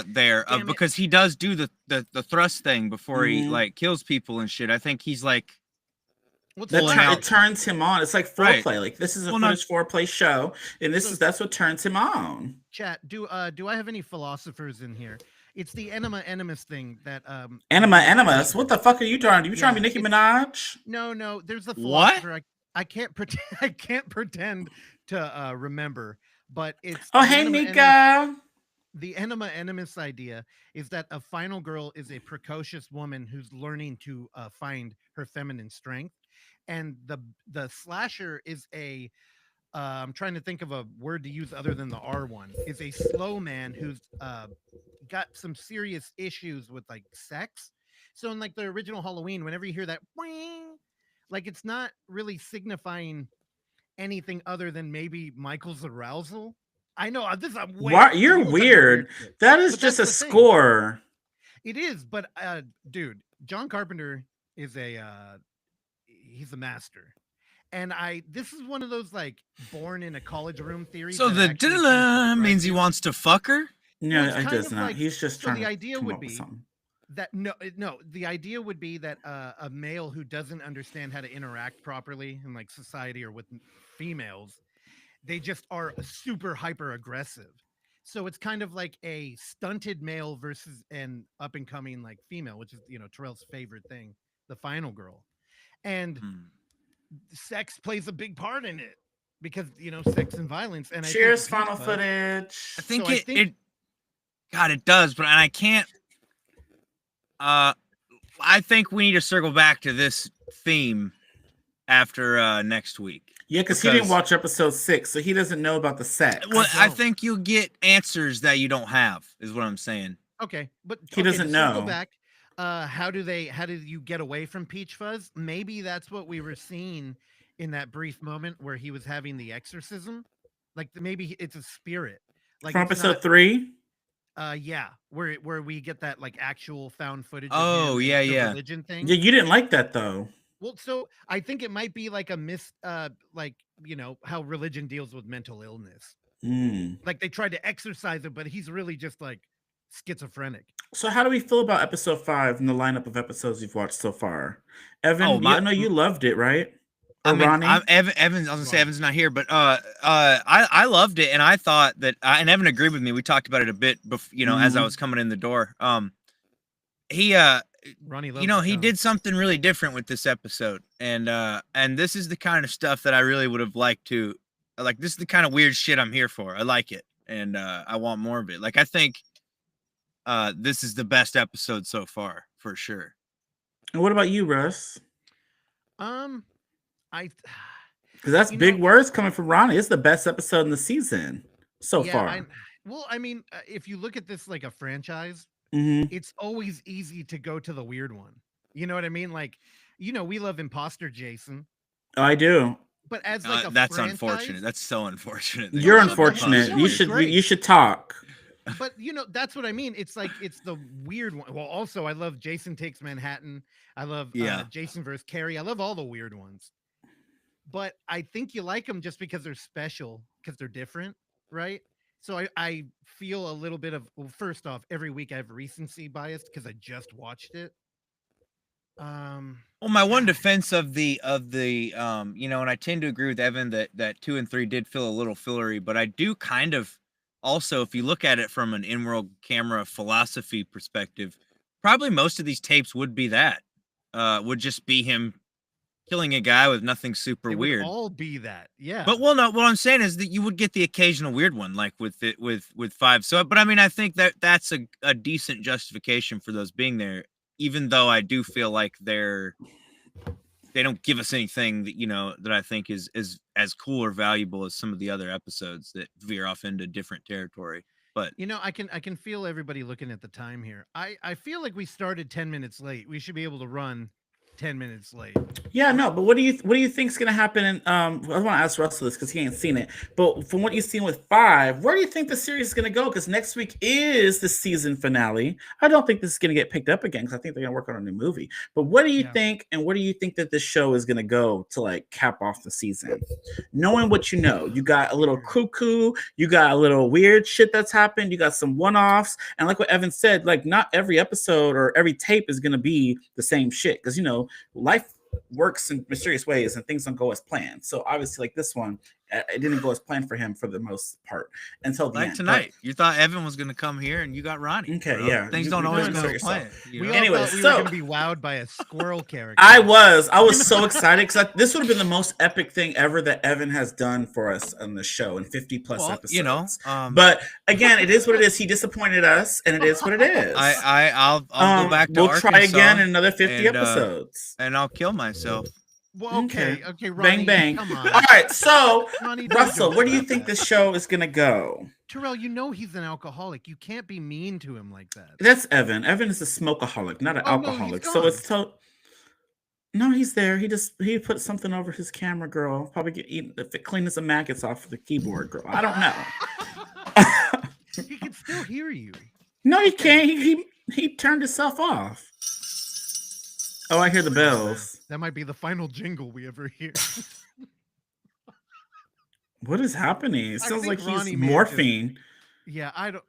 there because he does do the thrust thing before he like kills people and shit. I think he's like it turns him on. It's like foreplay. Right. Like this is a finished foreplay show, and that's what turns him on. Chat, do I have any philosophers in here? It's the enema animus thing that enema animus. What the fuck are you trying to do? You trying to be Nicki Minaj? No. There's a philosopher. What? I can't pretend. I can't pretend to remember, but it's. Oh, hey, Nika. The enema animus idea is that a final girl is a precocious woman who's learning to find her feminine strength, and the slasher is a. I'm trying to think of a word to use other than the R one. Is a slow man who's got some serious issues with like sex. So in like the original Halloween, whenever you hear that, like it's not really signifying anything other than maybe Michael's arousal. I know this. You're weird. That is just a score. It is, but dude, John Carpenter is he's a master. And this is one of those like born in a college room theories. So the means he wants to fuck her? No, it does not. He's just trying the to idea come would up be with something. that the idea would be that a male who doesn't understand how to interact properly in like society or with females, they just are super hyper aggressive. So it's kind of like a stunted male versus an up and coming like female, which is Terrell's favorite thing, the final girl. And sex plays a big part in it because sex and violence. And cheers, final footage. I think it does, but I can't. I think we need to circle back to this theme after next week. Yeah, because he didn't watch episode 6, so he doesn't know about the sex. Well, I think you'll get answers that you don't have, is what I'm saying. Okay, but he doesn't know. Go back. How do you get away from Peach Fuzz? Maybe that's what we were seeing in that brief moment where he was having the exorcism. Like maybe it's a spirit. Like from episode 3. Yeah, where we get that like actual found footage. Oh yeah, religion thing. Yeah, you didn't like that though. Well, so I think it might be like a like how religion deals with mental illness. Like they tried to exorcise it, but he's really just like schizophrenic. So how do we feel about episode 5 in the lineup of episodes you've watched so far? Evan, I know you loved it, right? Or Ronnie? Evan's. I was gonna say Evan's not here, but I loved it, and I thought that, and Evan agreed with me. We talked about it a bit, as I was coming in the door. Ronnie, he did something really different with this episode, and this is the kind of stuff that I really would have liked to, like. This is the kind of weird shit I'm here for. I like it, and I want more of it. Like I think, this is the best episode so far for sure. And what about you, Russ? Because that's big words coming from Ronnie. It's the best episode in the season so far. Well, I mean, if you look at this like a franchise, Hmm. it's always easy to go to the weird one. You know what I mean? Like, we love Imposter Jason, I do. but as like a That's franchise, unfortunate. That's so unfortunate. That You're you what love the heck? unfortunate. Imposter No, You it's should Jason. great. you should talk. But that's what I mean. It's like it's the weird one. Well, also I love Jason Takes Manhattan. I love Yeah. Jason versus Carrie. I love all the weird ones. But I think you like them just because they're special, because they're different, right? So I feel a little bit of, well, first off, every week I have recency bias because I just watched it. Well, my one defense of the and I tend to agree with Evan that 2 and 3 did feel a little fillery, but I do kind of also, if you look at it from an in-world camera philosophy perspective, probably most of these tapes would be that. Would just be him killing a guy with nothing super They weird. would all be that, yeah. But well, no, what I'm saying is that you would get the occasional weird one, like with 5. So, but I mean, I think that's a decent justification for those being there, even though I do feel like they don't give us anything that that I think is as cool or valuable as some of the other episodes that veer off into different territory. But I can feel everybody looking at the time here. I feel like we started 10 minutes late. We should be able to run 10 minutes late. Yeah, no, but what do you think is gonna happen? In, I want to ask Russell this because he ain't seen it. But from what you've seen with 5, where do you think the series is gonna go? Because next week is the season finale. I don't think this is gonna get picked up again because I think they're gonna work on a new movie. But what do you think, and where do you think that this show is gonna go to like cap off the season? Knowing what you know, you got a little cuckoo, you got a little weird shit that's happened, you got some one-offs, and like what Evan said, like not every episode or every tape is gonna be the same shit because life works in mysterious ways and things don't go as planned. So obviously, like this one, it didn't go as planned for him for the most part until the like end. tonight, you thought Evan was going to come here, and you got Ronnie. Okay, bro. yeah. Things You- don't you always insert go as yourself. planned. We all Anyway, thought we were so- going to be wowed by a squirrel character. I was so excited because this would have been the most epic thing ever that Evan has done for us on the show in 50 plus episodes. But again, it is what it is. He disappointed us, and it is what it is. I'll go back to we'll Arkansas try again in another 50 and, episodes. and I'll kill myself. Well, okay, Bang Ronnie, bang. come on. All right, so Ronnie, don't Russell, joke where do you about think that. this show is gonna go? Terrell, he's an alcoholic. You can't be mean to him like that. That's Evan. Evan is a smokeaholic, not an Oh, no, he's alcoholic. gone. So it's no, he's there. He put something over his camera, girl. Probably cleaning some maggots off the keyboard, girl. I don't know. He can still hear you. No, he can't. He turned himself off. Oh, I hear the bells. That might be the final jingle we ever hear. What is happening? It sounds think like he's Ronnie may have just- morphine. Yeah, I don't.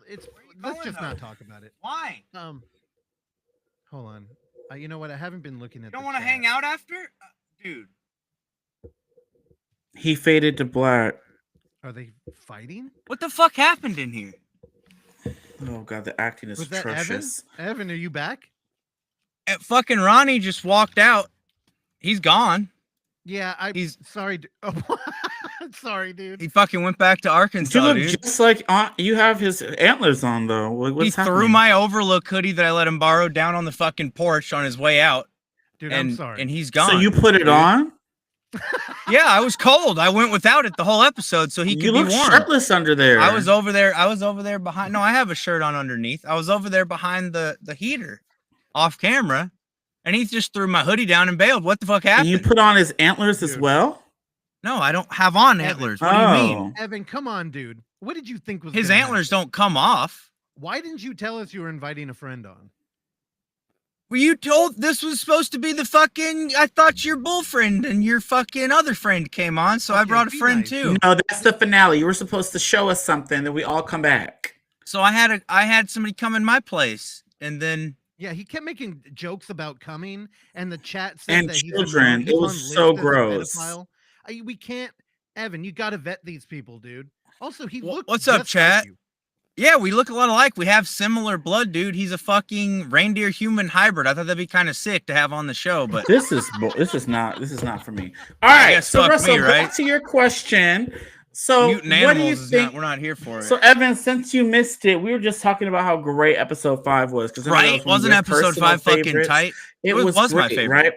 It's. Let's going, just though? not talk about it. Why? Hold on. You know what? I haven't been looking at. You don't want to hang out after, dude? He faded to black. Are they fighting? What the fuck happened in here? Oh god, the acting is Was that atrocious. Evan, are you back? Fucking Ronnie just walked out. He's gone. Yeah, He's sorry. Oh, sorry, dude. he fucking went back to You Arkansas, look dude. just like you have his antlers on though. What's He happening? threw my Overlook hoodie that I let him borrow down on the fucking porch on his way out. Dude, and, I'm sorry. And he's gone. So you put it dude. on? Yeah, I was cold. I went without it the whole episode so he could You be look warm. shirtless under there. I was over there behind. No, I have a shirt on underneath. I was over there behind the heater, off camera, and he just threw my hoodie down and bailed. What the fuck And happened? you put on his antlers as Dude. well? No, I don't have on antlers. What do you mean? Evan, come on, dude. What did you think was His gonna antlers happen? don't come off. Why didn't you tell us you were inviting a friend on? Were you told this was supposed to be the fucking? I thought your bull friend and your fucking other friend came on, so I Okay, brought a be friend nice. too. No, that's the finale. You were supposed to show us something that we all come back. So I had somebody come in my place, and then Yeah, he kept making jokes about coming, and the chat said And that children. he's It was on list so as a gross. pedophile. We can't, Evan. You got to vet these people, dude. Also, he Wha- looked. what's up, just like chat? you. yeah, we look a lot alike. We have similar blood, dude. He's a fucking reindeer human hybrid. I thought that'd be kind of sick to have on the show, but This is not for me. All right, guess so fuck Russell, me, right? back to your question. So mutant what do you animals is think? not. We're not here for it. So Evan, since you missed it, we were just talking about how great episode 5 was. Because Right? Wasn't episode 5 fucking tight? It was was my great, favorite. right?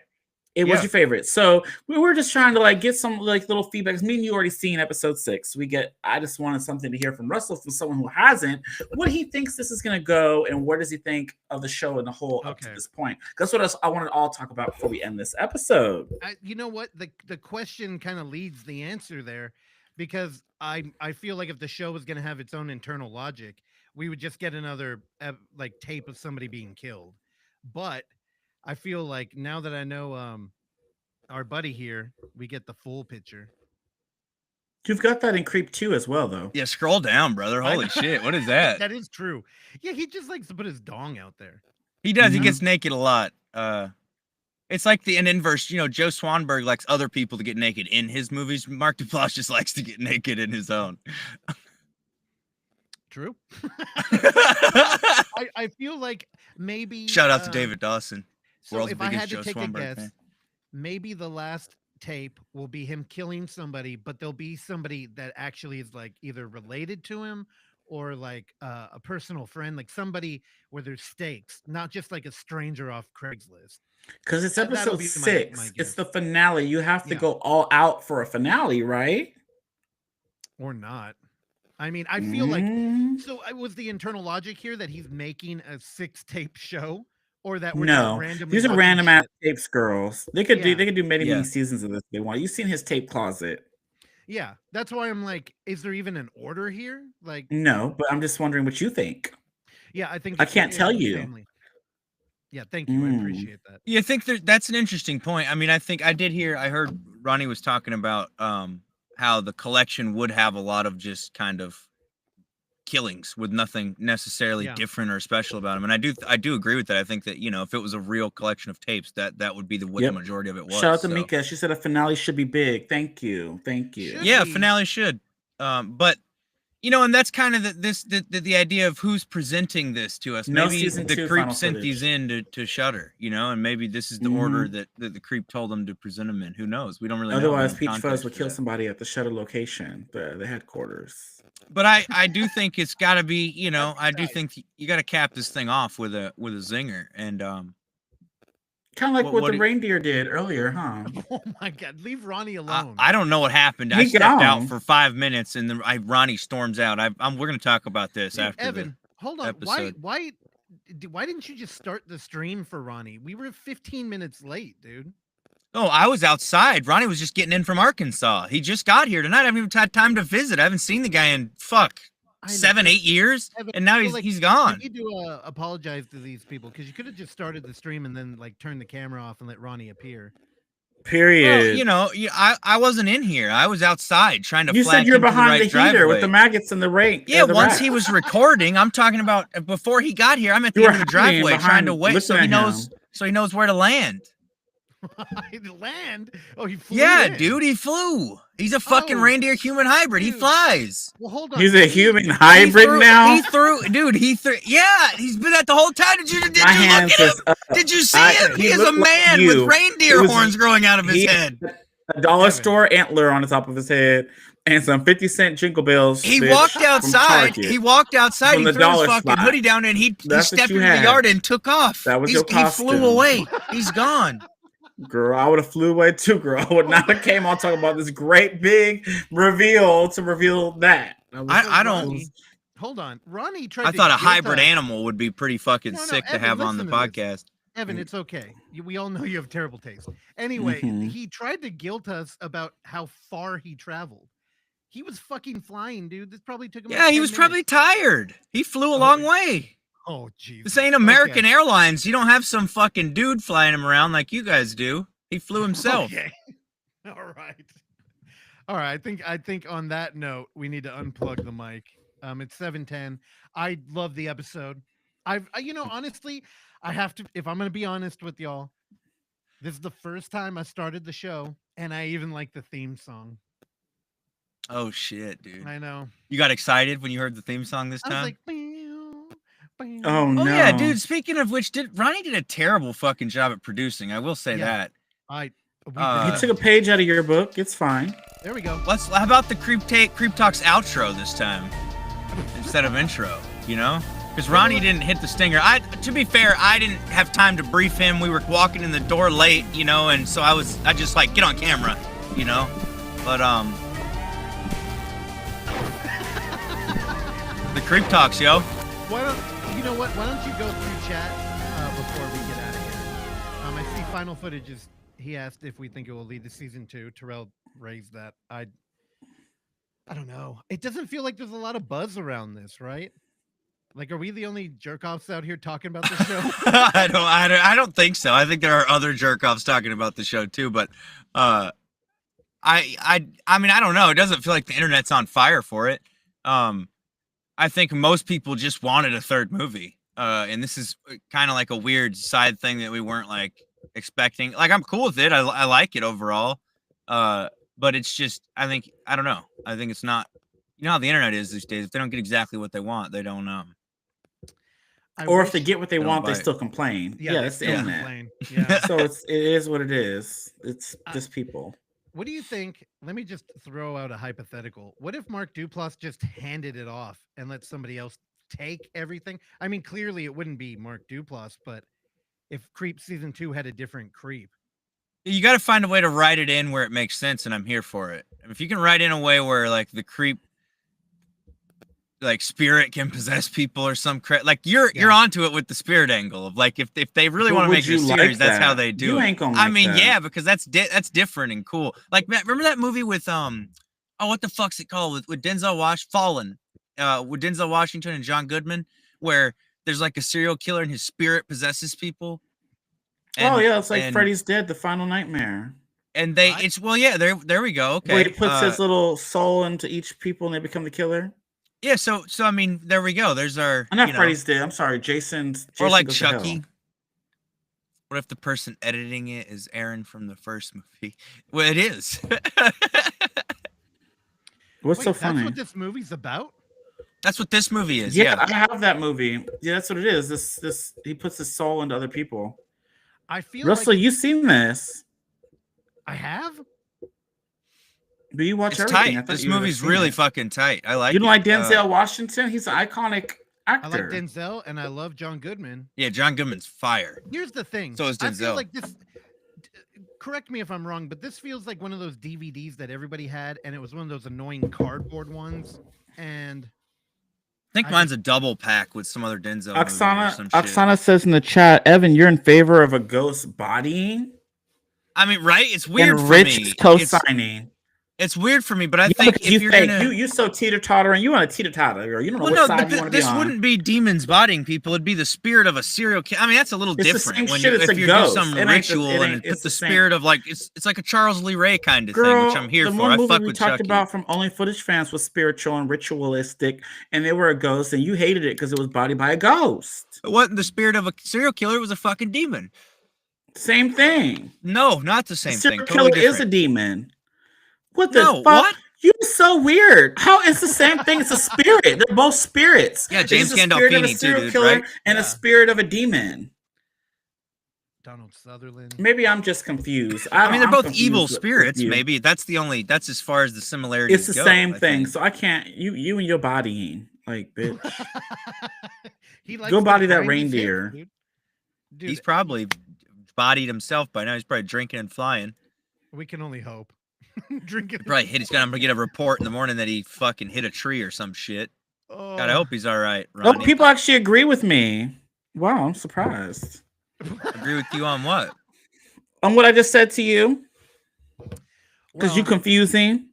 It was your favorite. So we were just trying to like get some like little feedbacks. Me and you already seen episode 6. I just wanted something to hear from Russell, from someone who hasn't, what he thinks this is going to go and what does he think of the show in the whole up to this point. That's what I wanted to all talk about before we end this episode. You know what? The question kind of leads the answer there, because I feel like if the show was going to have its own internal logic, we would just get another like tape of somebody being killed. But I feel like now that I know our buddy here, we get the full picture. You've got that in Creep 2 as well, though. Yeah, scroll down, brother. Holy shit. What is that? That is true. Yeah, he just likes to put his dong out there. He does. He gets naked a lot. It's like an inverse. You know, Joe Swanberg likes other people to get naked in his movies. Mark Duplass just likes to get naked in his own. True. I feel like maybe... Shout out to David Dawson. So if I had to take a guess, maybe the last tape will be him killing somebody, but there'll be somebody that actually is like either related to him or like a personal friend, like somebody where there's stakes, not just like a stranger off Craigslist. Because it's episode 6. It's the finale. You have to go all out for a finale, right? Or not. I mean, I feel like... So was the internal logic here that he's making a 6-tape show? Or that we're no, these are random ass tapes, girls. They could do many seasons of this if they want. You've seen his tape closet. Yeah, that's why I'm like, is there even an order here? Like, no, but I'm just wondering what you think. Yeah, I think I can't tell you. Family. Yeah, thank you. I appreciate that. Yeah, I think that's an interesting point. I mean, I heard Ronnie was talking about how the collection would have a lot of just kind of killings with nothing necessarily different or special about them, and I do agree with that. I think that, you know, if it was a real collection of tapes, that would be what the majority of it was. Shout out to Mika. She said a finale should be big. Thank you. Yeah, finale should. But you know, and that's kind of the idea of who's presenting this to us. Maybe the Creep sent these in to Shudder, you know, and maybe this is the order that the Creep told them to present them in. Who knows? We don't really know. Otherwise, Peach Fuzz would kill somebody at the Shudder location, the headquarters. But I do think it's got to be, you know, I do think you got to cap this thing off with a zinger, and kind of like what the reindeer did earlier, huh? Oh my God, leave Ronnie alone. I don't know what happened. I stepped out for 5 minutes, and then Ronnie storms out. We're gonna talk about this after. Evan, hold on. Episode. Why didn't you just start the stream for Ronnie? We were 15 minutes late, dude. Oh, I was outside. Ronnie was just getting in from Arkansas. He just got here tonight. I haven't even had time to visit. I haven't seen the guy in 7, 8 years, Evan, and now he's gone. You need to apologize to these people, because you could have just started the stream and then like turned the camera off and let Ronnie appear. Period. Well, you know, I wasn't in here. I was outside trying to. You said you're behind the heater with the maggots and the rake. Yeah, once he was recording. I'm talking about before he got here. I'm at the end of the driveway trying to wait, so he knows where to land. Land? Oh, he flew. Yeah, dude, he flew. He's a fucking reindeer human hybrid. Dude. He flies. Well, hold on. He's a human hybrid now. He threw. Yeah, he's been at the whole time. Did you look at him? Did you see him? He is a man with reindeer horns growing out of his head. A dollar store antler on the top of his head. And some 50-cent jingle bells. He walked outside. He walked outside. He threw his fucking hoodie down, and he stepped into the yard and took off. That was your costume. He flew away. He's gone. Girl, I would have flew away too, girl. I would not have came on talking about this great big reveal to reveal that. I don't. Hold on. Ronnie tried I thought a hybrid animal would be pretty fucking sick to have on the podcast. Evan, it's okay. We all know you have terrible taste. Anyway, he tried to guilt us about how far he traveled. He was fucking flying, dude. This probably took him. Yeah, he was probably tired. He flew a long way. Oh, jeez. This ain't American Airlines. You don't have some fucking dude flying him around like you guys do. He flew himself. Okay. All right. I think on that note, we need to unplug the mic. It's 7:10. I love the episode. Honestly, I have to, if I'm going to be honest with y'all, this is the first time I started the show, and I even like the theme song. Oh, shit, dude. I know. You got excited when you heard the theme song this time? I was like, oh, no. Oh, yeah, dude. Speaking of which, Ronnie did a terrible fucking job at producing. I will say that. He took a page out of your book. It's fine. There we go. How about the Creep Talks outro this time instead of intro? You know? Because Ronnie didn't hit the stinger. To be fair, I didn't have time to brief him. We were walking in the door late, you know, and so I just like, get on camera, you know? But, the creep talks, yo. Why don't you know what? Why don't you go through chat before we get out of here? I see final footage is. He asked if we think it will lead to season 2. Terrell raised that. I don't know. It doesn't feel like there's a lot of buzz around this, right? Like, are we the only jerk-offs out here talking about the show? I don't think so. I think there are other jerk-offs talking about the show too, but I mean, I don't know. It doesn't feel like the internet's on fire for it. I think most people just wanted a third movie. And this is kind of like a weird side thing that we weren't like expecting. Like, I'm cool with it. I like it overall. But it's just, I don't know. I think it's not, you know how the internet is these days. If they don't get exactly what they want, they don't or if they get what they want, they still complain. Yeah, that's the internet. Yeah. So it is what it is. It's just people. What do you think? Let me just throw out a hypothetical. What if Mark Duplass just handed it off and let somebody else take everything? I mean, clearly it wouldn't be Mark Duplass, but if Creep season 2 had a different Creep. You got to find a way to write it in where it makes sense, and I'm here for it. If you can write in a way where like the Creep, like spirit can possess people or some like you're onto it with the spirit angle of like if they really want to make it a series, that's how they do it. I mean, yeah, because that's different and cool. Like, remember that movie with what the fuck's it called with Denzel Fallen, with Denzel Washington and John Goodman, where there's like a serial killer and his spirit possesses people. And, it's like Freddy's Dead, the Final Nightmare. And there we go. Okay, where he puts his little soul into each people and they become the killer. Yeah, so I mean, there we go. There's our. I'm not Freddy's Dead. I'm sorry, Jason. Or like Chucky. What if the person editing it is Aaron from the first movie? Well, it is. What's so funny? That's what this movie's about. That's what this movie is. Yeah, I have that movie. Yeah, that's what it is. This he puts his soul into other people. I feel Russell, like you've seen this. I have. But you watch it's everything. Tight. This movie's really fucking tight. I like. You don't like Denzel Washington? He's an iconic actor. I like Denzel, and I love John Goodman. Yeah, John Goodman's fire. Here's the thing. So is Denzel. I feel like this. Correct me if I'm wrong, but this feels like one of those DVDs that everybody had, and it was one of those annoying cardboard ones. And I think mine's a double pack with some other Denzel. Oksana says in the chat, Evan, you're in favor of a ghost bodying. I mean, right? It's weird and for Rich me. Co-signing. It's weird for me, but I think if you're you so teeter-totter and you want to teeter-totter, or you don't know what side you want to be on. This wouldn't be demons bodying people. It'd be the spirit of a serial killer. I mean, that's a little different when if you do some ritual and put the spirit of like it's like a Charles Lee Ray kind of thing, which I'm here for. I fuck with Chucky. The talked about from Only Footage fans was spiritual and ritualistic, and they were a ghost, and you hated it because it was bodied by a ghost. What? The spirit of a serial killer was a fucking demon. Same thing. No, not the same thing. Serial killer is a demon. What the fuck? What? You're so weird. How is the same thing? It's a spirit. They're both spirits. Yeah, James Gandolfini too, dude, killer right? And a spirit of a demon. Donald Sutherland. Maybe I'm just confused. I mean, they're both evil spirits. Maybe that's as far as the similarities. It's the same thing. So I can't. You and your bodying, like, bitch. Go body that reindeer. Dude, he's probably bodied himself by now. He's probably drinking and flying. We can only hope. Drinking. Right, I'm gonna get a report in the morning that he fucking hit a tree or some shit. God, I hope he's all right. Ronnie. Oh, people actually agree with me. Wow, I'm surprised. Agree with you on what? On what I just said to you. Because you confusing.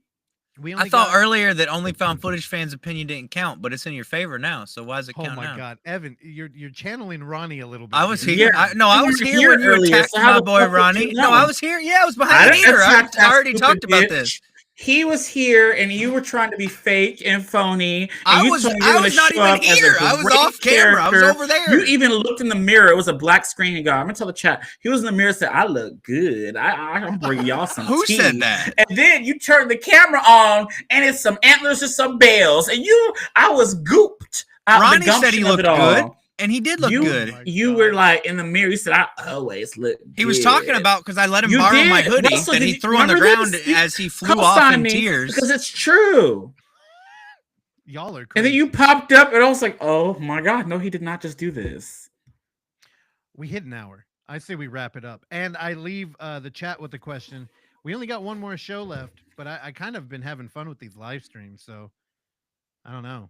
I thought earlier that Only Found Footage fans' opinion didn't count, but it's in your favor now. So why does it count now? Oh my God, Evan, you're channeling Ronnie a little bit. I was here. I was here when you attacked my boy Ronnie. No, I was here. Yeah, I was behind the meter. I already talked about this. He was here, and you were trying to be fake and phony. And I was not even here. I was off camera. I was over there. You even looked in the mirror. It was a black screen. And I'm gonna tell the chat. He was in the mirror and said, "I look good. I'm bringing y'all some Who tea." said that? And then you turned the camera on, and it's some antlers and some bells. And I was gooped. Ronnie said he looked good. And he did look good. You were like in the mirror. You said, "I always look good." He was talking about because I let him borrow my hoodie that he threw on the ground as he flew off in tears. Because it's true. Y'all are And crazy. then you popped up, and I was like, "Oh my god, no, he did not just do this." We hit an hour. I say we wrap it up, and I leave the chat with the question. We only got one more show left, but I kind of been having fun with these live streams, so I don't know.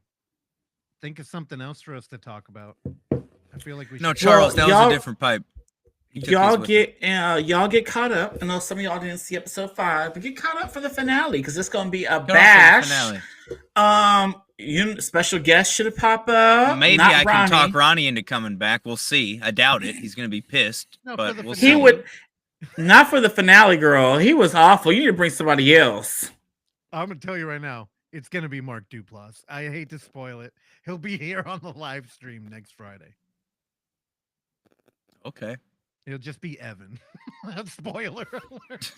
Think of something else for us to talk about. I feel like we should. No, Charles, Well, that was a y'all- different pipe. He took Y'all his with him. y'all get caught up. I know some of y'all didn't see episode 5, but get caught up for the finale because it's gonna be a Cut off the bash. finale. Special guest should have popped up. Maybe Not I can Ronnie. talk Ronnie into coming back. We'll see. I doubt it. He's gonna be pissed, No, for but the we'll He see. finale. would not for the finale, girl. He was awful. You need to bring somebody else. I'm gonna tell you right now, it's gonna be Mark Duplass. I hate to spoil it. He'll be here on the live stream next Friday. Okay. It'll just be Evan. Spoiler alert.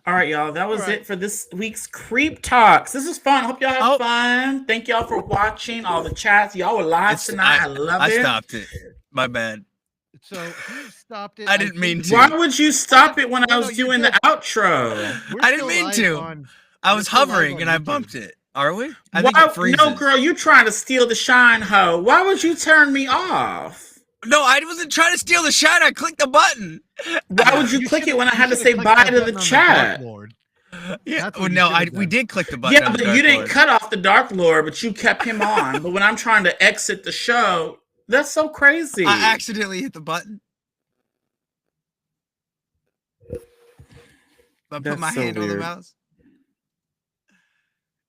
All right, y'all. That was All right. it for this week's Creep Talks. This was fun. Hope y'all have Oh. fun. Thank y'all for watching all the chats. Y'all were live tonight. I love it. I stopped it. My bad. So who stopped it? I didn't mean think- to. Why would you stop it when I No, was you doing did. the outro? We're I didn't still mean live to. on- I we're was still live hovering on and I YouTube. bumped it. Are we? I think Why, it freezes. no, girl, you trying to steal the shine, ho. Why would you turn me off? No, I wasn't trying to steal the shine. I clicked the button. Why would you click should've- it when I you had to should've say clicked bye that to the button on chat? dartboard. Yeah. That's Well, what you no, should've we done. did click the button. Yeah, on but the you didn't dartboard. cut off the Dark Lord, but you kept him on. But when I'm trying to exit the show, that's so crazy. I accidentally hit the button. I put That's my so hand on the weird. mouse.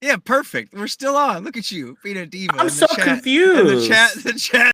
Yeah, perfect. We're still on. Look at you, being a diva. I'm in the so chat. confused. And the chat